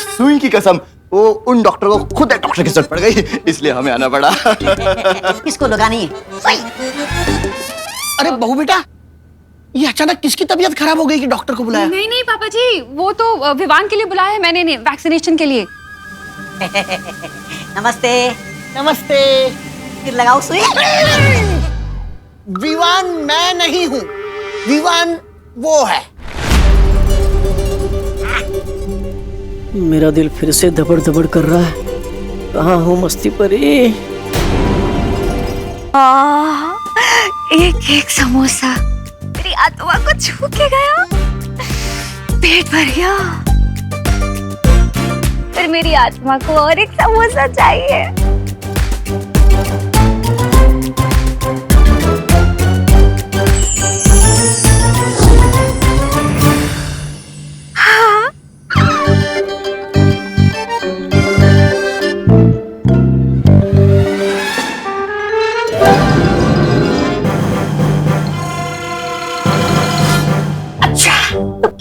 सुई की कसम, वो उन डॉक्टर को खुद एक डॉक्टर की जरूरत पड़ गई, इसलिए हमें आना पड़ा। किसको लगानी है सुई? अरे बहू बेटा, ये अचानक किसकी तबीयत खराब हो गई कि डॉक्टर को बुलाया? नहीं नहीं पापा जी, वो तो विवान के लिए बुलाया है मैंने, वैक्सीनेशन के लिए। नमस्ते। नमस्ते। फिर लगाओ सुई। विवान मैं नहीं हूँ, विवान वो है। मेरा दिल फिर से धबड़ धबड़ कर रहा है। कहाँ हो मस्ती परी? एक एक समोसा मेरी आत्मा को छू के गया, पेट भर गया। फिर मेरी आत्मा को और एक समोसा चाहिए।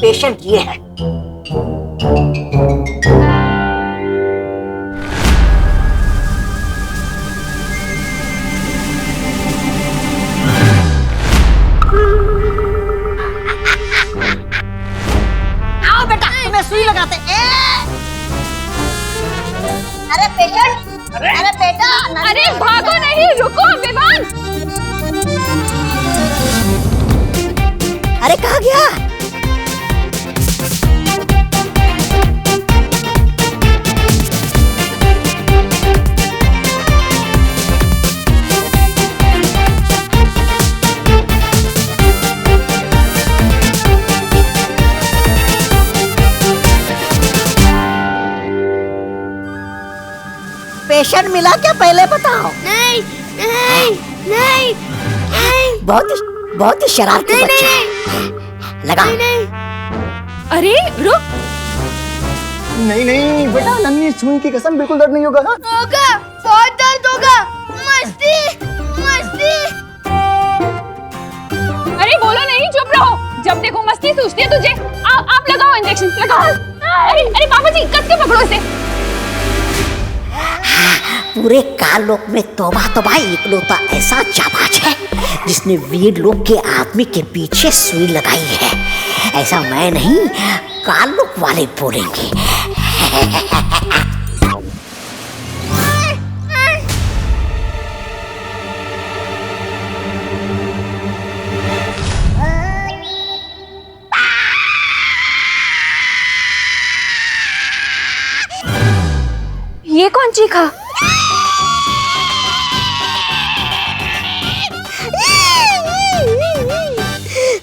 पेशेंट ये है। आओ बेटा, तुम्हें सुई लगाते। अरे पेशेंट, अरे बेटा, अरे भागो नहीं, रुको विवान। अरे कहाँ गया? पेशेंट मिला क्या, पहले बताओ। नहीं नहीं नहीं नहीं, बहुत ही शरारती बच्चा है। लगा। अरे रुक। नहीं नहीं बेटा, नन्ही सुई की कसम, बिल्कुल दर्द नहीं होगा। होगा, बहुत दर्द होगा। मस्ती मस्ती। अरे बोलो नहीं, चुप रहो। जब देखो मस्ती सूझती है तुझे। आप लगाओ इंजेक्शन, लगाओ। अरे पापा जी, कस के पकड़ो इसे। पूरे कालोक में तौबा तौबा इकलौता ऐसा जाबाज है जिसने वीर लोग के आदमी के पीछे सुई लगाई है। ऐसा मैं नहीं, कालोक वाले बोलेंगे। ये कौन चीखा?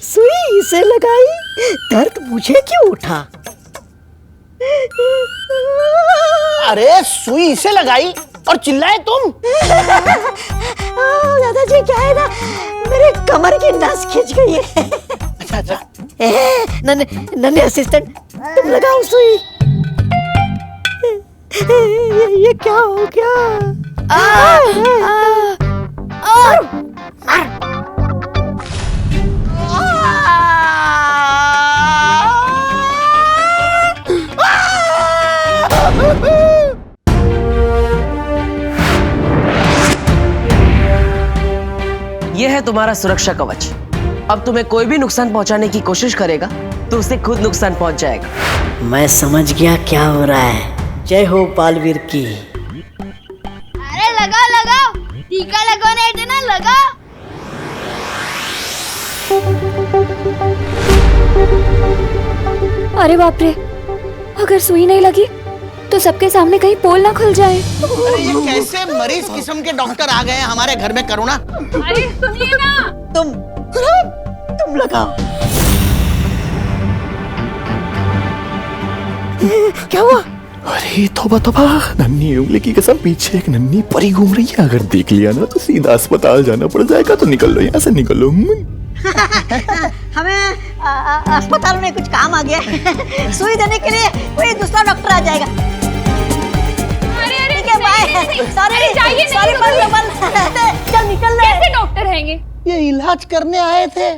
सुई इसे लगाई, दर्द मुझे क्यों उठा? अरे सुई इसे लगाई और चिल्लाए तुम? दादाजी क्या है ना, मेरे कमर की नस खिंच गई है। अच्छा। नन्हे असिस्टेंट, तुम लगाओ सुई। ये क्या हो गया? यह है तुम्हारा सुरक्षा कवच। अब तुम्हें कोई भी नुकसान पहुंचाने की कोशिश करेगा तो उसे खुद नुकसान पहुंच जाएगा। मैं समझ गया क्या हो रहा है। जय हो बालवीर की। अरे लगाओ लगाओ, टीका लगवाने आए थे ना, लगाओ। अरे बाप रे, अगर सुई नहीं लगी तो सबके सामने कहीं पोल ना खुल जाए। अरे ये कैसे मरीज किस्म के डॉक्टर आ गए हैं हमारे घर में, करुणा। अरे सुनिए ना, तुम लगाओ। क्या हुआ? अरे तौबा तौबा, नन्ही उंगली की कसम, पीछे एक नन्ही परी घूम रही है। अगर देख लिया ना तो सीधा अस्पताल जाना पड़ जाएगा। तो निकल लो यहाँ से, निकल लो। हमें अस्पताल में कुछ काम आ गया है। सुई देने के लिए कोई दूसरा डॉक्टर आ जाएगा। ठीक है, बाय। चल निकल रहे। कैसे डॉक्टर हैंगे? ये इलाज करने आए थे,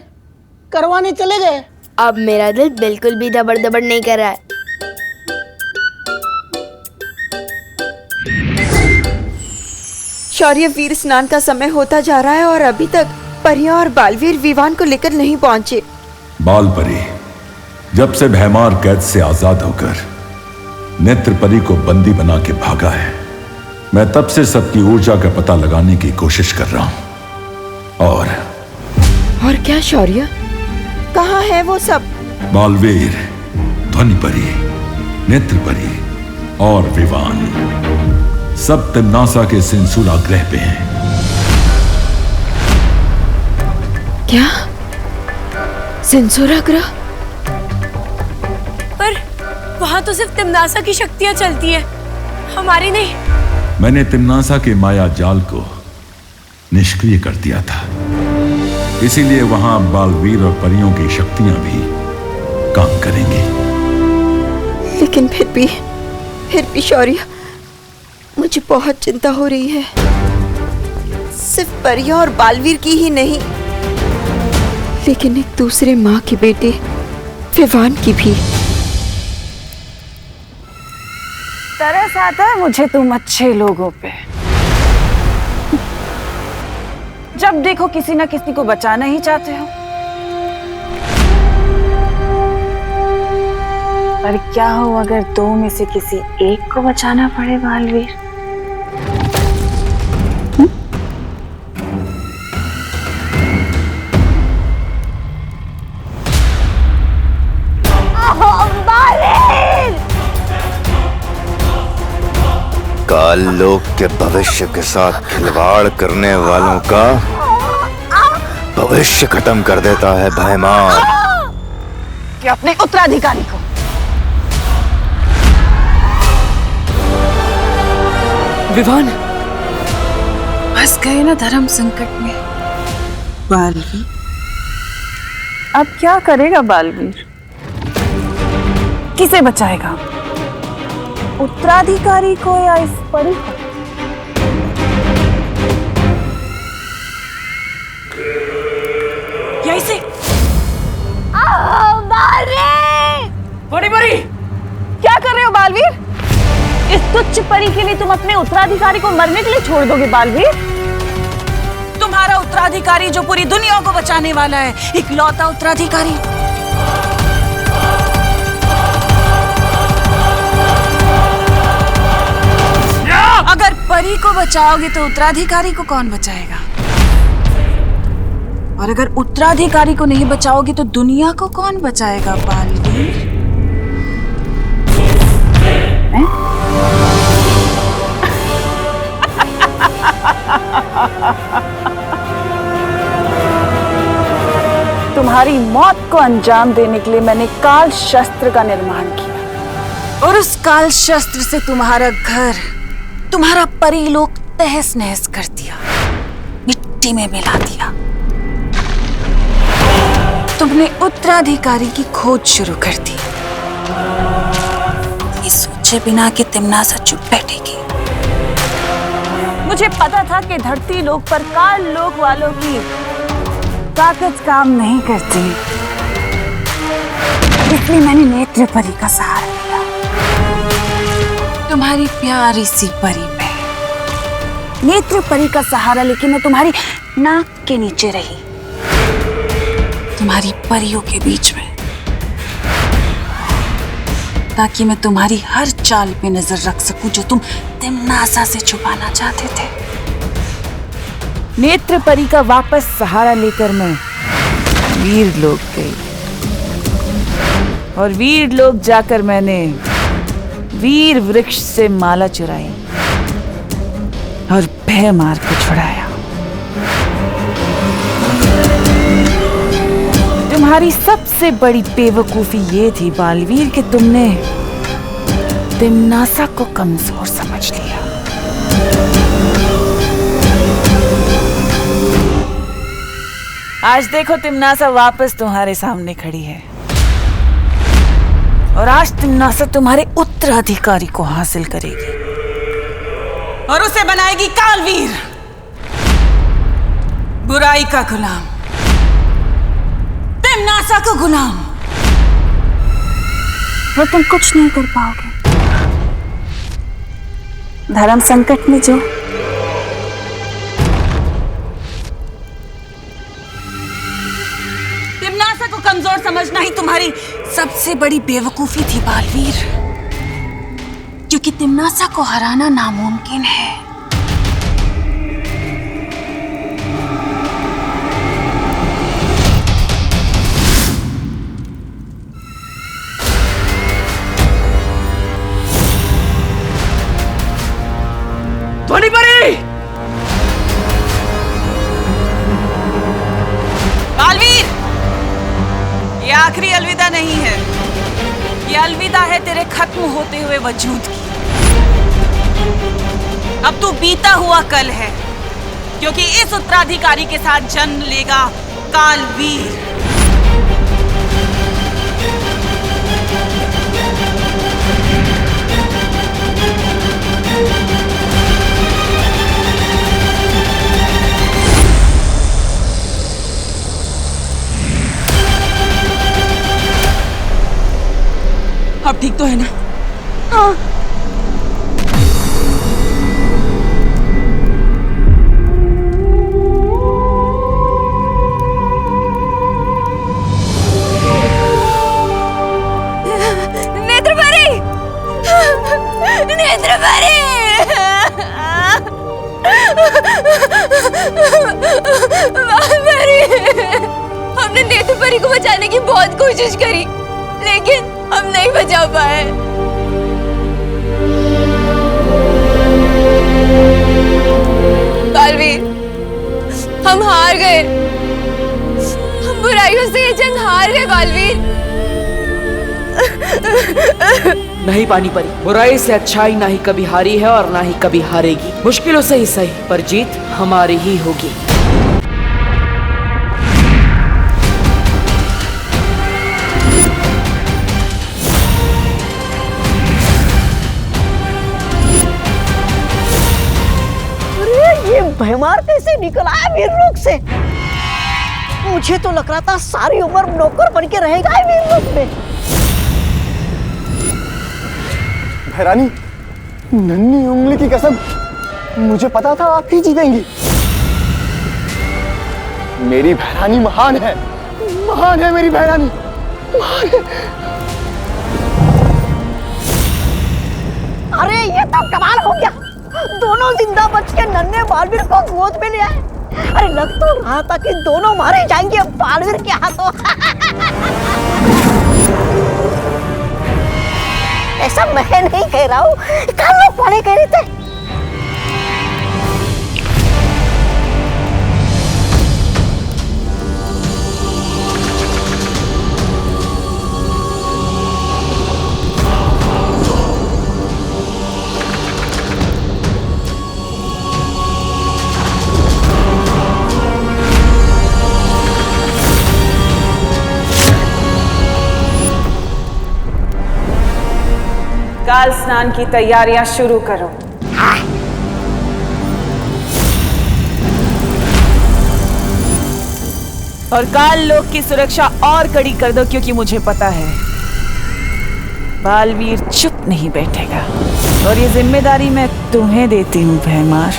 करवाने चले गए। अब मेरा दिल बिल्कुल भी दबड़ दबड़ नहीं कर रहा है। शौर्य, वीर स्नान का समय होता जा रहा है और अभी तक परिया और बालवीर विवान को लेकर नहीं पहुंचे। बाल परी जब से भैमार कैद से आजाद होकर नेत्र परी को बंदी बना के भागा है, मैं तब से सबकी ऊर्जा का पता लगाने की कोशिश कर रहा हूं। और क्या शौर्य, कहाँ है वो सब? बालवीर, ध्वनि परी, नेत्र परी और विवान सब तिम्नासा के सिंसूरा ग्रह पे हैं। क्या? सिंसूरा ग्रह? पर वहां तो सिर्फ तिम्नासा की शक्तियां चलती है, हमारी नहीं। मैंने तिम्नासा के माया जाल को निष्क्रिय कर दिया था, इसीलिए वहां बालवीर और परियों की शक्तियां भी काम करेंगी। लेकिन फिर भी शौर्य, मुझे बहुत चिंता हो रही है। सिर्फ परिया और बालवीर की ही नहीं, लेकिन एक दूसरे माँ के बेटे विवान की भी। तरस आता है मुझे तुम अच्छे लोगों पे। जब देखो किसी ना किसी को बचाना ही चाहते हो। पर क्या हो अगर दो में से किसी एक को बचाना पड़े बालवीर? काल लोक के भविष्य के साथ खिलवाड़ करने वालों का भविष्य खत्म कर देता है भैमार। कि अपने उत्तराधिकारी को विवान फंस गए ना धर्म संकट में। बालवीर अब क्या करेगा बालवीर? किसे बचाएगा? उत्तराधिकारी को या इस परी को? यहीं से। बड़ी बड़ी, क्या कर रहे हो बालवीर? इस तुच्छ परी के लिए तुम अपने उत्तराधिकारी को मरने के लिए छोड़ दोगे बालवीर? तुम्हारा उत्तराधिकारी जो पूरी दुनिया को बचाने वाला है, इकलौता उत्तराधिकारी। अगर परी को बचाओगे तो उत्तराधिकारी को कौन बचाएगा? और अगर उत्तराधिकारी को नहीं बचाओगे तो दुनिया को कौन बचाएगा बालवीर? तुम्हारी मौत को अंजाम देने के लिए मैंने काल शस्त्र का निर्माण किया, और उस काल शस्त्र से तुम्हारा घर, तुम्हारा परीलोक तहस नहस कर दिया, मिट्टी में मिला दिया। तुमने उत्तराधिकारी की खोज शुरू कर दी, ये सोचे बिना कि तिम्नासा चुप बैठेगी। मुझे पता था कि धरती लोक पर काल लोक वालों की ताकत काम नहीं करती, इसलिए मैंने नेत्र परी का सहारा लिया। तुम्हारी प्यारी सी परी पे नेत्र परी का सहारा लेके मैं तुम्हारी नाक के नीचे रही, तुम्हारी परियों के बीच में, ताकि मैं तुम्हारी हर चाल पे नजर रख सकूं जो तुम तिम्नासा से छुपाना चाहते थे। नेत्र परी का वापस सहारा लेकर मैं वीर लोग गई और वीर लोग जाकर मैंने वीर वृक्ष से माला चुराई और भय मार के छुड़ाया। तुम्हारी सबसे बड़ी बेवकूफी ये थी बालवीर कि तुमने तिम्नासा को कमजोर समझ लिया। आज देखो तिम्नासा वापस तुम्हारे सामने खड़ी है और आज तिम्नासा तुम्हारे उत्तराधिकारी को हासिल करेगी और उसे बनाएगी कालवीर, बुराई का गुलाम, तिम्नासा का गुलाम। वो तुम कुछ नहीं कर पाओगे। धर्म संकट में जो तिम्नासा को कमजोर समझना ही तुम्हारी सबसे बड़ी बेवकूफी थी बालवीर, क्योंकि तिम्नासा को हराना नामुमकिन है। ध्वनि परी! बालवीर, ये आखिरी अलविदा नहीं है, ये अलविदा है तेरे खत्म होते हुए वजूद की। अब तू बीता हुआ कल है, क्योंकि इस उत्तराधिकारी के साथ जन्म लेगा कालवीर। अब ठीक तो है ना? हाँ। नेत्रपरी! नेत्रपरी! बालपरी! हमने नेत्रपरी को बचाने की बहुत कोशिश करी, लेकिन हम नहीं बचा पाए। बालवीर, हम हार गए। हम बुराइयों से ये जंग हार गए बालवीर। नहीं पानी परी, बुराई से अच्छाई ना ही कभी हारी है और ना ही कभी हारेगी। मुश्किलों से ही सही, पर जीत हमारी ही होगी। भयमार कैसे निकल आया वीर लोक से? मुझे तो लग रहा था सारी उम्र नौकर बन के रहेगा वीर लोक में। भैरानी, नन्ही उंगली की कसम, मुझे पता था आप ही जीतेंगी। मेरी भैरानी महान है मेरी भैरानी, महान है। अरे ये तो कमाल हो गया, दोनों जिंदा बच के नन्हे बालवीर को गोद में ले आए। अरे लग तो रहा था कि दोनों मारे जाएंगे बालवीर के हाथों। ऐसा मैं नहीं कह रहा हूँ, कल लोग पढ़े कह रहे थे। काल स्नान की तैयारियां शुरू करो। और काल लोक की सुरक्षा और कड़ी कर दो, क्योंकि मुझे पता है बालवीर चुप नहीं बैठेगा और ये जिम्मेदारी मैं तुम्हें देती हूँ भैमार।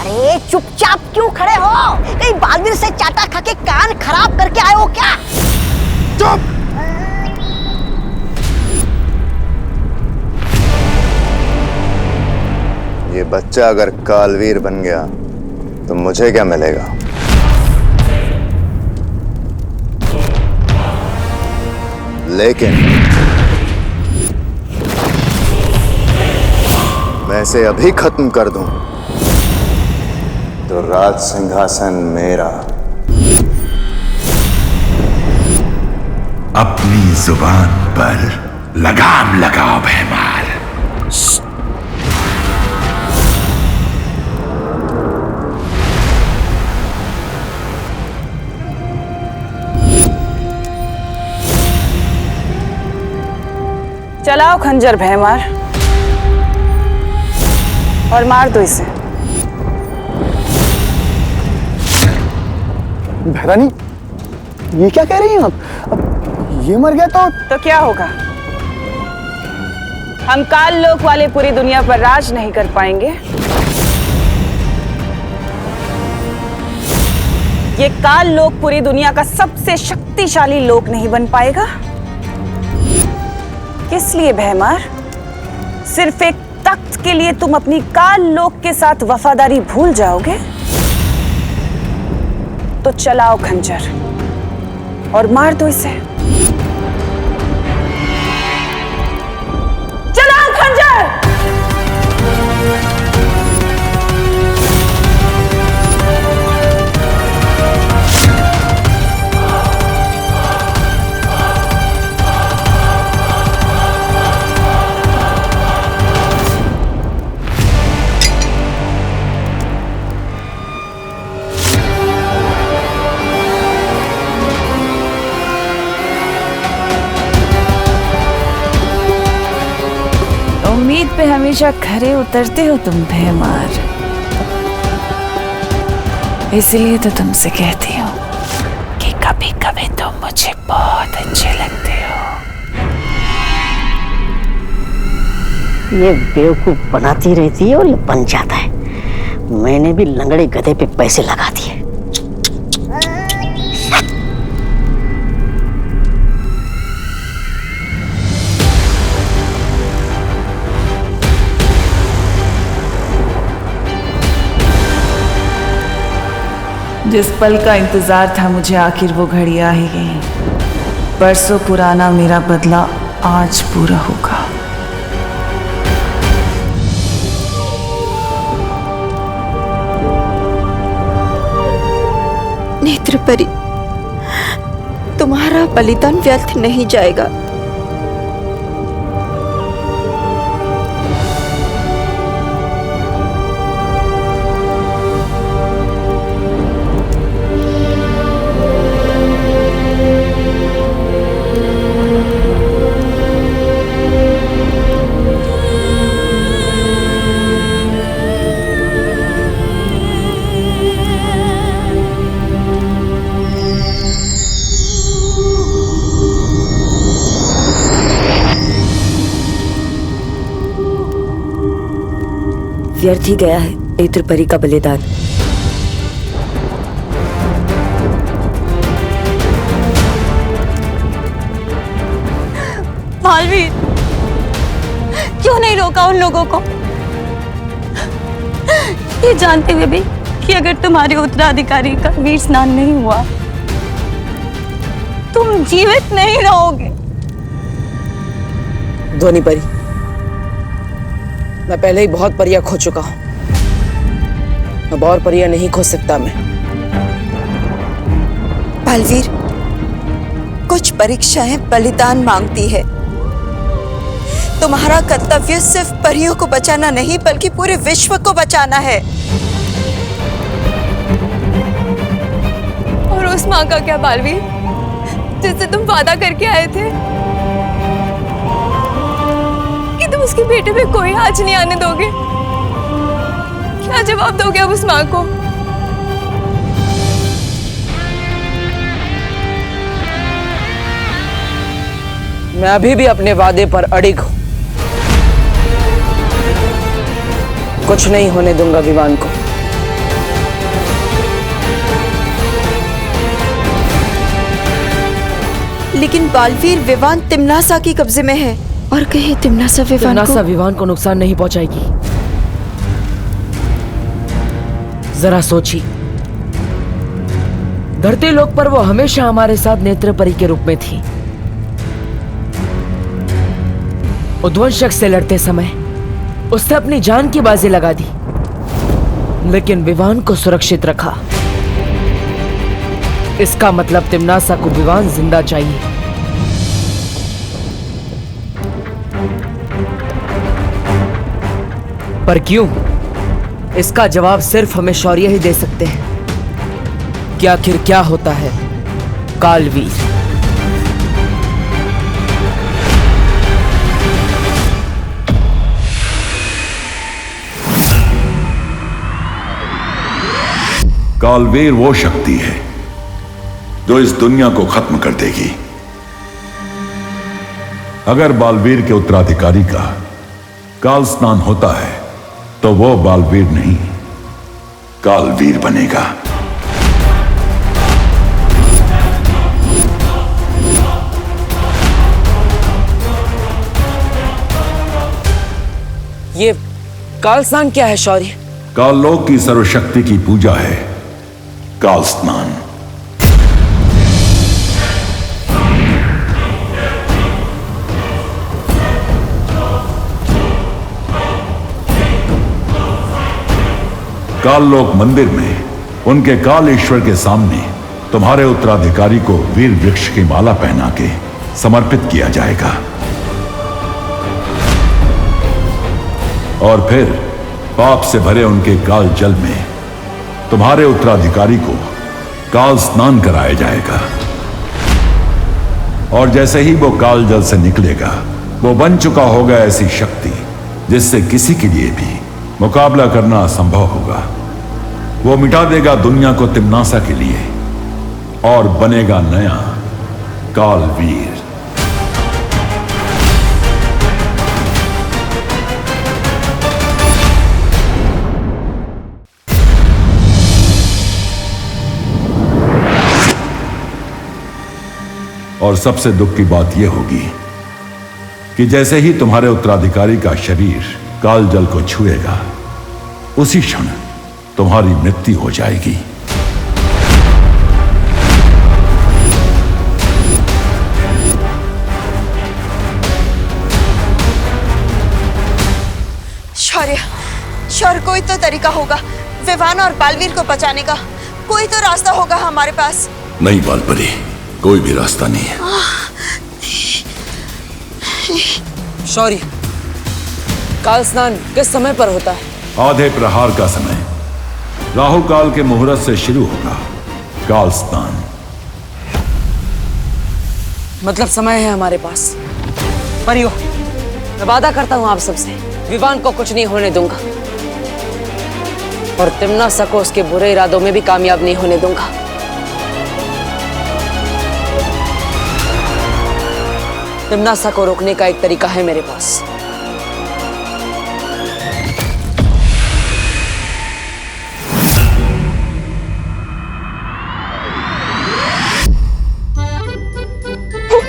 अरे चुपचाप क्यों खड़े हो? कहीं बालवीर से चाटा खा के कान खराब करके आए हो क्या? चुप! ये बच्चा अगर कालवीर बन गया तो मुझे क्या मिलेगा? लेकिन मैं इसे अभी खत्म कर दूं तो राज सिंहासन मेरा। अपनी जुबान पर लगाम लगाओ भैमार। चलाओ खंजर भैमार और मार दो इसे। भैरानी, ये क्या कह रही हैं आप? अब ये मर गया तो क्या होगा? हम काल लोक वाले पूरी दुनिया पर राज नहीं कर पाएंगे। ये काल लोक पूरी दुनिया का सबसे शक्तिशाली लोक नहीं बन पाएगा। किस लिए भैमार? सिर्फ एक तख्त के लिए तुम अपनी काल लोक के साथ वफादारी भूल जाओगे? तो चलाओ खंजर और मार दो इसे। चलाओ खंजर। उम्मीद पे हमेशा खरे उतरते हो तुम भैमार, इसलिए तो तुमसे कहती हूँ कि कभी कभी तुम मुझे बहुत अच्छे लगते हो। ये बेवकूफ बनाती रहती है और ये बन जाता है। मैंने भी लंगड़े गधे पे पैसे लगा दिए। जिस पल का इंतजार था मुझे, आखिर वो घड़ी आ ही गई। परसों पुराना मेरा बदला आज पूरा होगा। नेत्रपरी, तुम्हारा बलिदान व्यर्थ नहीं जाएगा। व्यर्थ ही गया है नेत्रपरी का बलिदान। बालवीर, क्यों नहीं रोका उन लोगों को? ये जानते हुए भी कि अगर तुम्हारे उत्तराधिकारी का वीर स्नान नहीं हुआ तुम जीवित नहीं रहोगे। ध्वनि परी, मैं पहले ही बहुत परियां खो चुका हूं। अब और परियां नहीं खो सकता मैं। बालवीर, कुछ परीक्षाएं बलिदान मांगती है। तुम्हारा कर्तव्य सिर्फ परियों को बचाना नहीं बल्कि पूरे विश्व को बचाना है। और उस माँ का क्या बालवीर, जिससे तुम वादा करके आए थे कि तुम उसके बेटे पे कोई आँच नहीं आने दोगे? क्या जवाब दोगे अब उस माँ को? मैं अभी भी अपने वादे पर अड़िग हूं। कुछ नहीं होने दूंगा विवान को। लेकिन बालवीर, विवान तिम्नासा के कब्जे में है और कहीं तिम्नासा विवान को नुकसान नहीं पहुंचाएगी। जरा सोची, धरती लोक पर वो हमेशा हमारे साथ नेत्र परी के रूप में थी। उद्वंशक से लड़ते समय उसने अपनी जान की बाजी लगा दी, लेकिन विवान को सुरक्षित रखा। इसका मतलब तिम्नासा को विवान जिंदा चाहिए। पर क्यों? इसका जवाब सिर्फ हमें शौर्य ही दे सकते हैं कि आखिर क्या होता है कालवीर। कालवीर वो शक्ति है जो इस दुनिया को खत्म कर देगी। अगर बालवीर के उत्तराधिकारी का काल स्नान होता है तो वो बालवीर नहीं, कालवीर बनेगा। ये काल स्नान क्या है शौर्य? काललोक की सर्वशक्ति की पूजा है काल स्नान। काललोक मंदिर में उनके काल ईश्वर के सामने तुम्हारे उत्तराधिकारी को वीर वृक्ष की माला पहना के समर्पित किया जाएगा और फिर पाप से भरे उनके काल जल में तुम्हारे उत्तराधिकारी को काल स्नान कराया जाएगा। और जैसे ही वो काल जल से निकलेगा, वो बन चुका होगा ऐसी शक्ति जिससे किसी के लिए भी मुकाबला करना असंभव होगा। वो मिटा देगा दुनिया को तिम्नासा के लिए और बनेगा नया कालवीर। और सबसे दुख की बात यह होगी कि जैसे ही तुम्हारे उत्तराधिकारी का शरीर काल जल को छुएगा, उसी क्षण तुम्हारी मृत्यु हो जाएगी। शौर्य, कोई तो तरीका होगा विवान और बालवीर को बचाने का। कोई तो रास्ता होगा हमारे पास। नहीं बालपरी, कोई भी रास्ता नहीं है। शौर्य, काल स्नान किस समय पर होता है? आधे प्रहार का समय, राहु काल के मुहूर्त से शुरू होगा काल स्नान। मतलब समय है हमारे पास। परियो, मैं वादा करता हूं आप सबसे, विवान को कुछ नहीं होने दूंगा और तिम्नासा को उसके बुरे इरादों में भी कामयाब नहीं होने दूंगा। तिम्नासा को रोकने का एक तरीका है मेरे पास।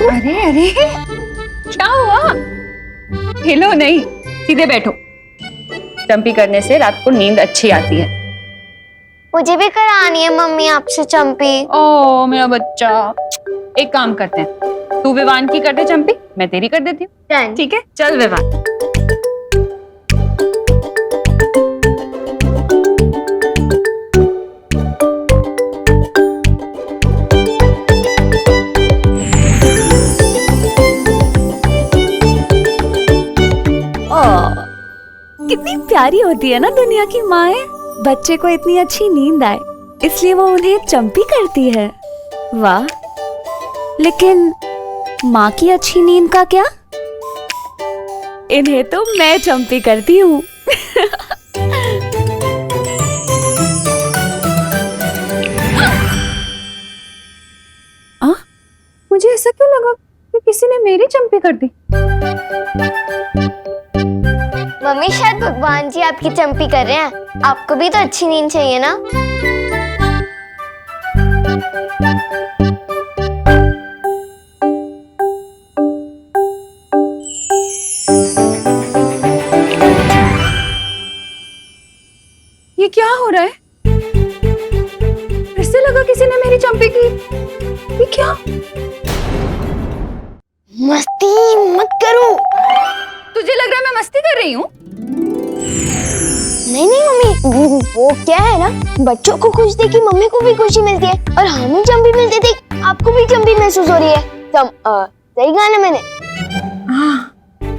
अरे अरे, क्या हुआ? हिलो नहीं, सीधे बैठो। चंपी करने से रात को नींद अच्छी आती है। मुझे भी करानी है मम्मी आपसे चंपी। ओ मेरा बच्चा, एक काम करते हैं, तू विवान की कर दे चंपी, मैं तेरी कर देती हूँ। ठीक है, चल विवान। कितनी प्यारी होती है ना दुनिया की माएं। बच्चे को इतनी अच्छी नींद आए इसलिए वो उन्हें चंपी करती है। वाह, लेकिन माँ की अच्छी नींद का क्या? इन्हें तो मैं चंपी करती हूँ। मुझे ऐसा क्यों लगा कि किसी ने मेरी चंपी कर दी? मम्मी, शायद भगवान जी आपकी चंपी कर रहे हैं। आपको भी तो अच्छी नींद चाहिए ना। ये क्या हो रहा है? किसी ने मेरी चंपी की। ये क्या? मस्ती मत करो। तुझे लग रहा है मैं मस्ती कर रही हूँ? नहीं नहीं मम्मी, वो क्या है ना, बच्चों को खुश देखी मम्मी को भी खुशी मिलती है और हमें चंपी मिलती थी, आपको भी चंपी महसूस हो रही है। सही कहा ना मैंने?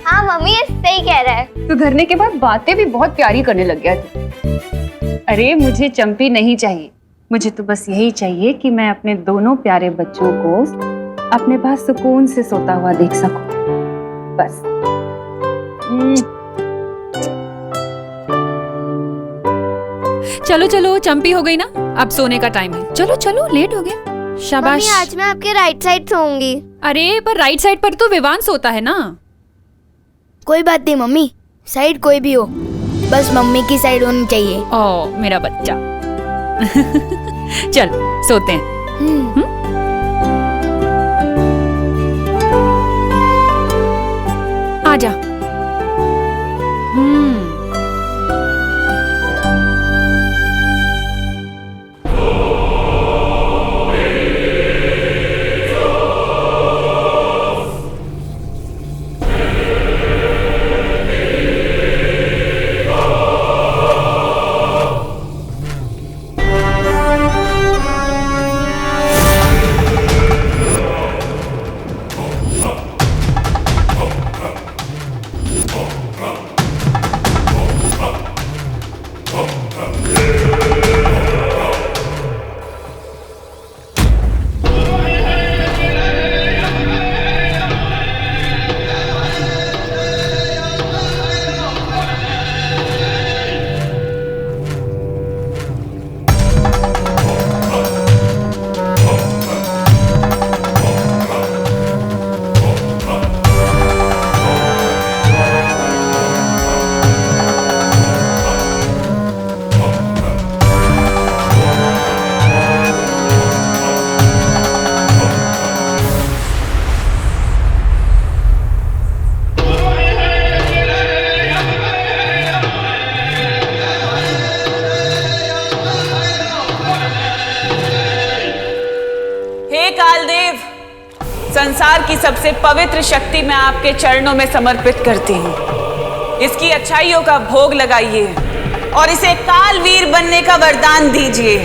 हाँ मम्मी ये सही कह रहा है। तू धरने के बाद बातें भी बहुत प्यारी करने लग गया तू। अरे मुझे चंपी नहीं चाहिए, मुझे तो बस यही चाहिए कि मैं अपने दोनों प्यारे बच्चों को अपने पास सुकून से सोता हुआ देख सकूं, बस। चलो चलो, चंपी हो गई ना, अब सोने का टाइम है। चलो चलो, लेट हो गया। शाबाश। मम्मी आज मैं आपके राइट साइड सोऊंगी। अरे पर राइट साइड पर तो विवान सोता है ना। कोई बात नहीं मम्मी, साइड कोई भी हो, बस मम्मी की साइड होनी चाहिए। ओ मेरा बच्चा। चल सोते हैं। आजा। संसार की सबसे पवित्र शक्ति मैं आपके चरणों में समर्पित करती हूँ। इसकी अच्छाइयों का भोग लगाइए और इसे कालवीर बनने का वरदान दीजिए।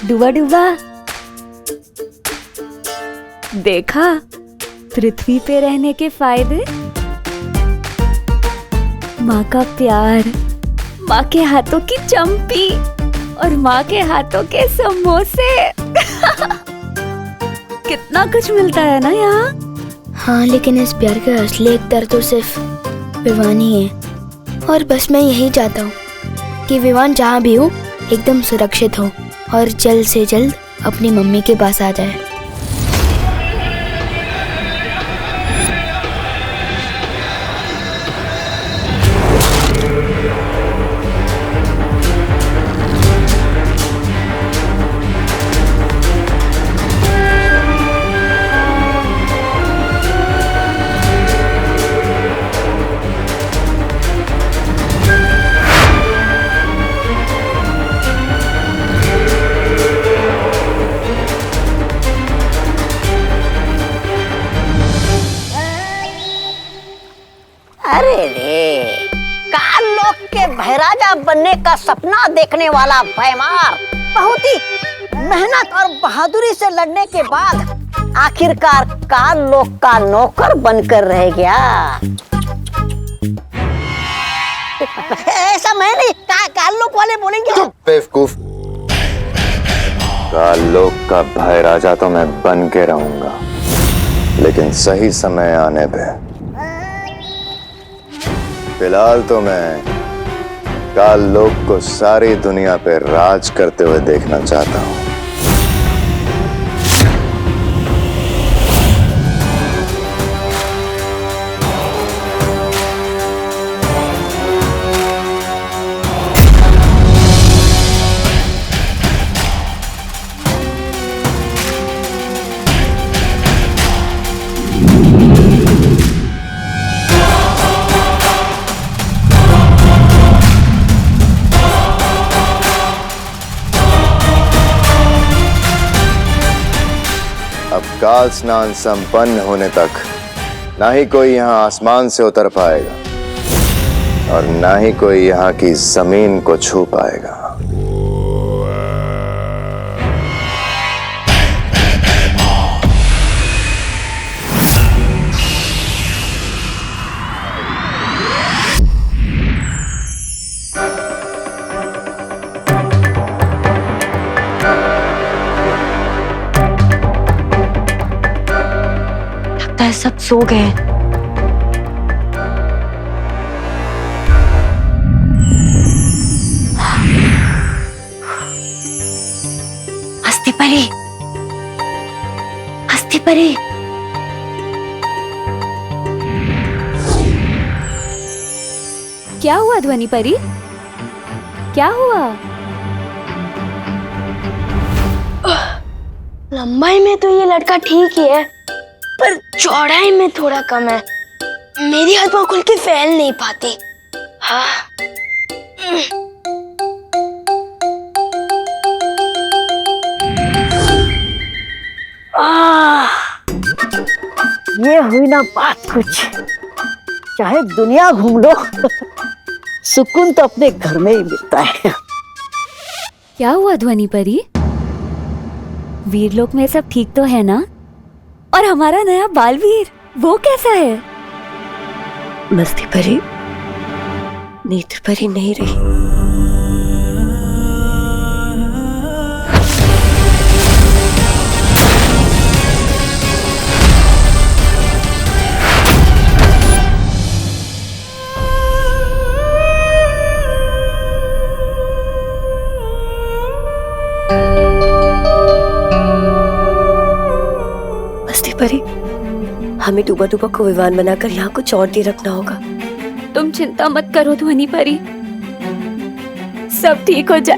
डुबा डुबा, देखा पृथ्वी पे रहने के फायदे? माँ का प्यार, माँ के हाथों की चंपी और माँ के हाथों के समोसे। कितना कुछ मिलता है ना यहाँ। हाँ लेकिन इस प्यार का असली एकदार तो सिर्फ विवान ही है, और बस मैं यही चाहता हूँ कि विवान जहाँ भी हो एकदम सुरक्षित हो और जल्द से जल्द अपनी मम्मी के पास आ जाए। अरे रे, काल लोक के महाराजा बनने का सपना देखने वाला भैमार बहुत ही मेहनत और बहादुरी से लड़ने के बाद आखिरकार काल लोक का नौकर बनकर रह गया। ऐसा मैं नहीं, काल लोक वाले बोलेंगे। बेवकूफ, काल लोक का भाई राजा तो मैं बन के रहूंगा, लेकिन सही समय आने पे। फिलहाल तो मैं काल लोक को सारी दुनिया पे राज करते हुए देखना चाहता हूँ। काल स्नान संपन्न होने तक ना ही कोई यहाँ आसमान से उतर पाएगा और ना ही कोई यहाँ की जमीन को छू पाएगा। लगता है सब सो गए। हस्ती परी, हस्ती परी, क्या हुआ ध्वनि परी? क्या हुआ? लंबाई में तो ये लड़का ठीक ही है, पर चौड़ाई में थोड़ा कम है। मेरी हथवा खुल के फैल नहीं पाती। हाँ। ये हुई ना बात कुछ। चाहे दुनिया घूम लो, सुकून तो अपने घर में ही मिलता है। क्या हुआ ध्वनि परी? वीरलोक में सब ठीक तो है ना? और हमारा नया बालवीर वो कैसा है? मस्ती परी नेत्र परी नहीं रही। परी, हमें डूबा डूबा को विमान बनाकर यहाँ कुछ और देर रखना होगा। तुम चिंता मत करो ध्वनि परी, सब ठीक हो जाए।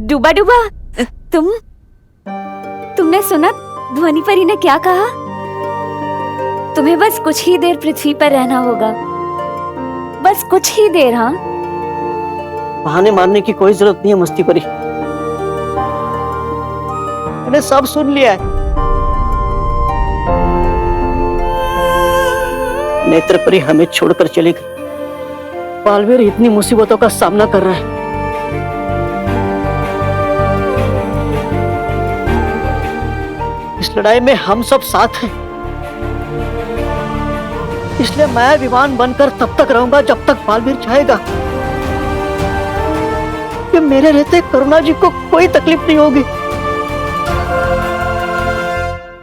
डूबा डूबा, तुमने सुना ध्वनि परी ने क्या कहा? तुम्हें बस कुछ ही देर पृथ्वी पर रहना होगा, बस कुछ ही देर। हाँ, बहाने मारने की कोई जरूरत नहीं है मस्ती परी, मैंने सब सुन लिया है। नेत्र परी हमें छोड़कर चली गई। बालवीर इतनी मुसीबतों का सामना कर रहा है। इस लड़ाई में हम सब साथ हैं, इसलिए मैं विमान बनकर तब तक रहूंगा जब तक बालवीर चाहेगा। कि मेरे रहते करुणा जी को कोई तकलीफ नहीं होगी।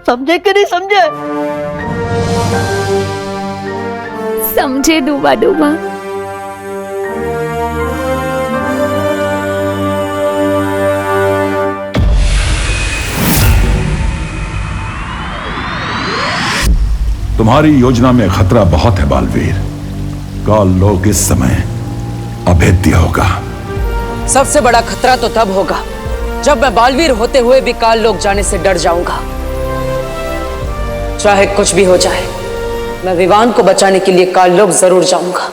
समझे कि नहीं समझे? समझे डूबा डूबा। तुम्हारी योजना में खतरा बहुत है बालवीर। काल लोक इस समय अभेद्य होगा। सबसे बड़ा खतरा तो तब होगा जब मैं बालवीर होते हुए भी काल लोक जाने से डर जाऊंगा। चाहे कुछ भी हो जाए, मैं विवान को बचाने के लिए काल लोक जरूर जाऊंगा।